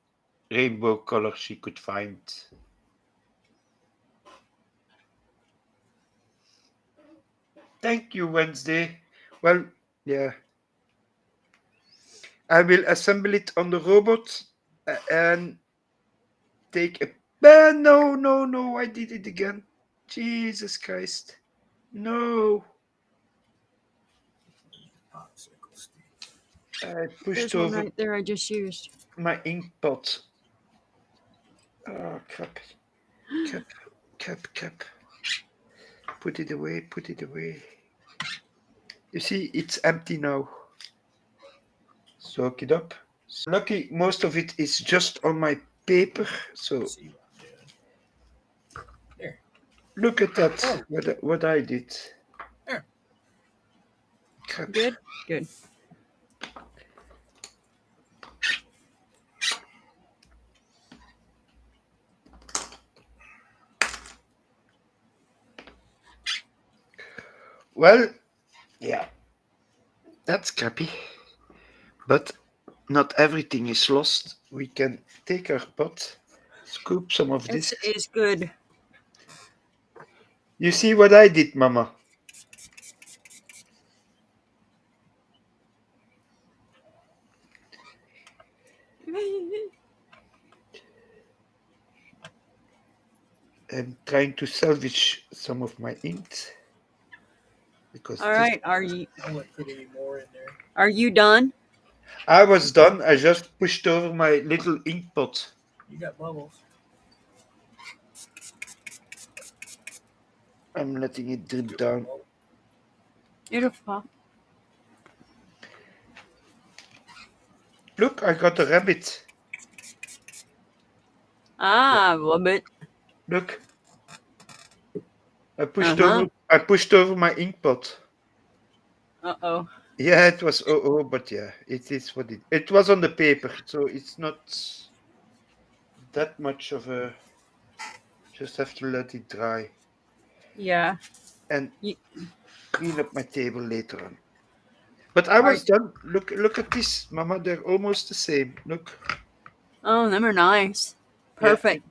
rainbow color she could find. Thank you, Wednesday. Well, yeah. I will assemble it on the robot and take a... No, I did it again. Jesus Christ. No. Popsicle stick. I pushed There's one over right there I just used. my ink pot. Oh, crap. Cap. Put it away. You see, it's empty now. Soak it up. Lucky most of it is just on my paper. So See what I'm doing. There. look at that, Oh. what I did. There. Crap. Good. Well, yeah, that's crappy. But not everything is lost. We can take our pot, scoop some of this. It is good. You see what I did, Mama? I'm trying to salvage some of my ink because All right, are you I wouldn't put any more in there. done? I was done. I just pushed over my little ink pot. You got bubbles. I'm letting it drip Get down. bubbles. It'll pop. Look, I got a rabbit. Ah, a little bit. Look, Uh-huh. I pushed over my ink pot. Uh-oh. Yeah, it was but yeah, it is what it was on the paper, so it's not that much of a. Just have to let it dry Yeah. and You, clean up my table later on. But I all right. was done. Look at this, Mama. They're almost the same. Look. Oh, them are nice. Yeah, Perfect.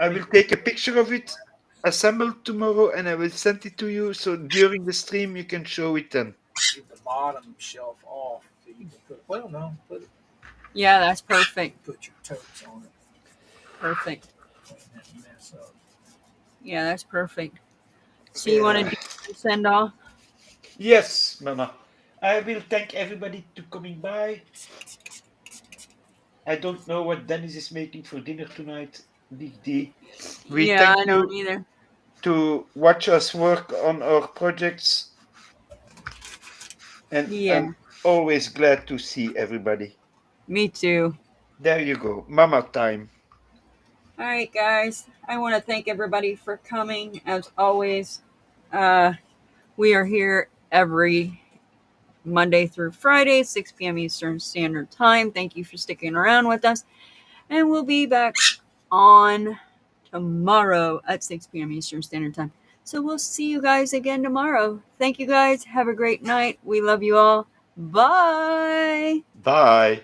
I will take a picture of it assembled tomorrow and I will send it to you so during the stream you can show it then. Get the bottom shelf off so you can put. Well, no, Yeah, that's perfect. put your totes on it. Perfect. Clean that mess up. Yeah, that's perfect. So you want to Yeah. do the send off? Yes, Mama. I will thank everybody to coming by. I don't know what Dennis is making for dinner tonight. Big D. We Yeah, thank I don't you either. to watch us work on our projects, and Yeah, I'm always glad to see everybody. me too. There you go, Mama time. All right, guys. I want to thank everybody for coming. As always, uh, we are here every Monday through Friday, 6 p.m. Eastern Standard Time. Thank you for sticking around with us. And we'll be back on tomorrow at 6 p.m. Eastern Standard Time. So we'll see you guys again tomorrow. Thank you guys. Have a great night. We love you all. Bye. Bye.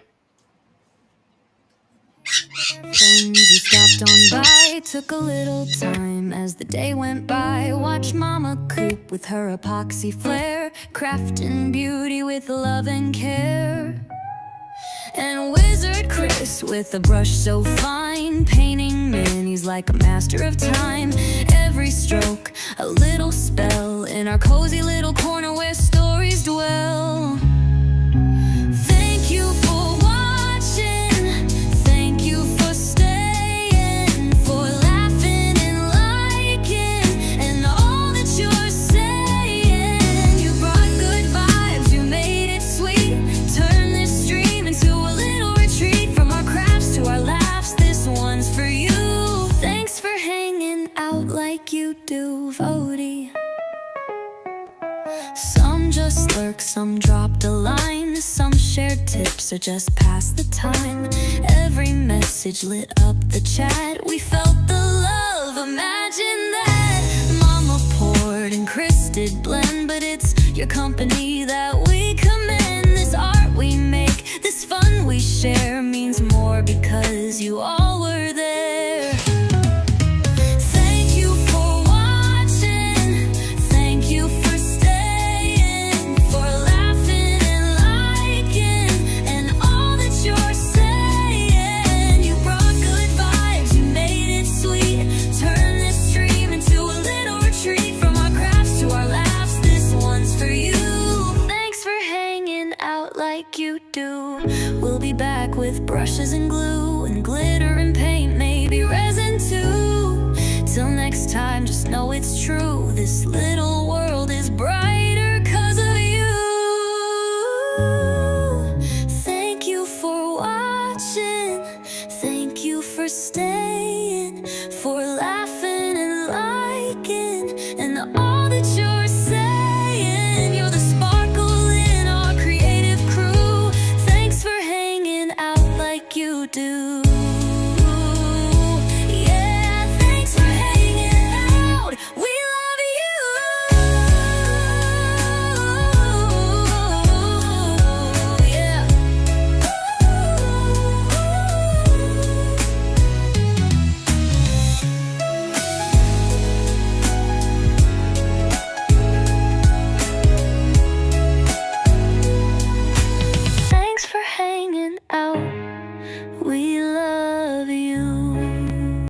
Friends who stopped on by took a little time as the day went by. Watch Momma Coop with her epoxy flair, crafting beauty with love and care. And Wizard Chris with a brush so fine, painting minis like a master of time. Every stroke, a little spell in our cozy little corner where stories dwell. Thank you for watching. Thank you for staying, for laughing and liking, and all that you're saying. You brought good vibes, you made it sweet. Turn this stream into a little retreat. From our crafts to our laughs, this one's for you. Thanks for hanging out like you do, Vody. Some just lurk, some dropped a line, some shared tips or just passed the time. Every message lit up the chat, we felt the love, imagine that. Mama poured and Chris did blend, but it's your company that we commend. This art we make, this fun we share means more because you all were there. Thank you for watching, thank you for staying, for laughing and liking, and all that you're saying. You brought good vibes, you made it sweet. Turn this stream into a little retreat. From our crafts to our laughs, this one's for you. Thanks for hanging out like you do. We'll be back with brushes and glue and glitter and paint, maybe resin too. Till next time, just know it's true. This little world is brighter 'cause of you. Thank you for watching. Thank you for staying.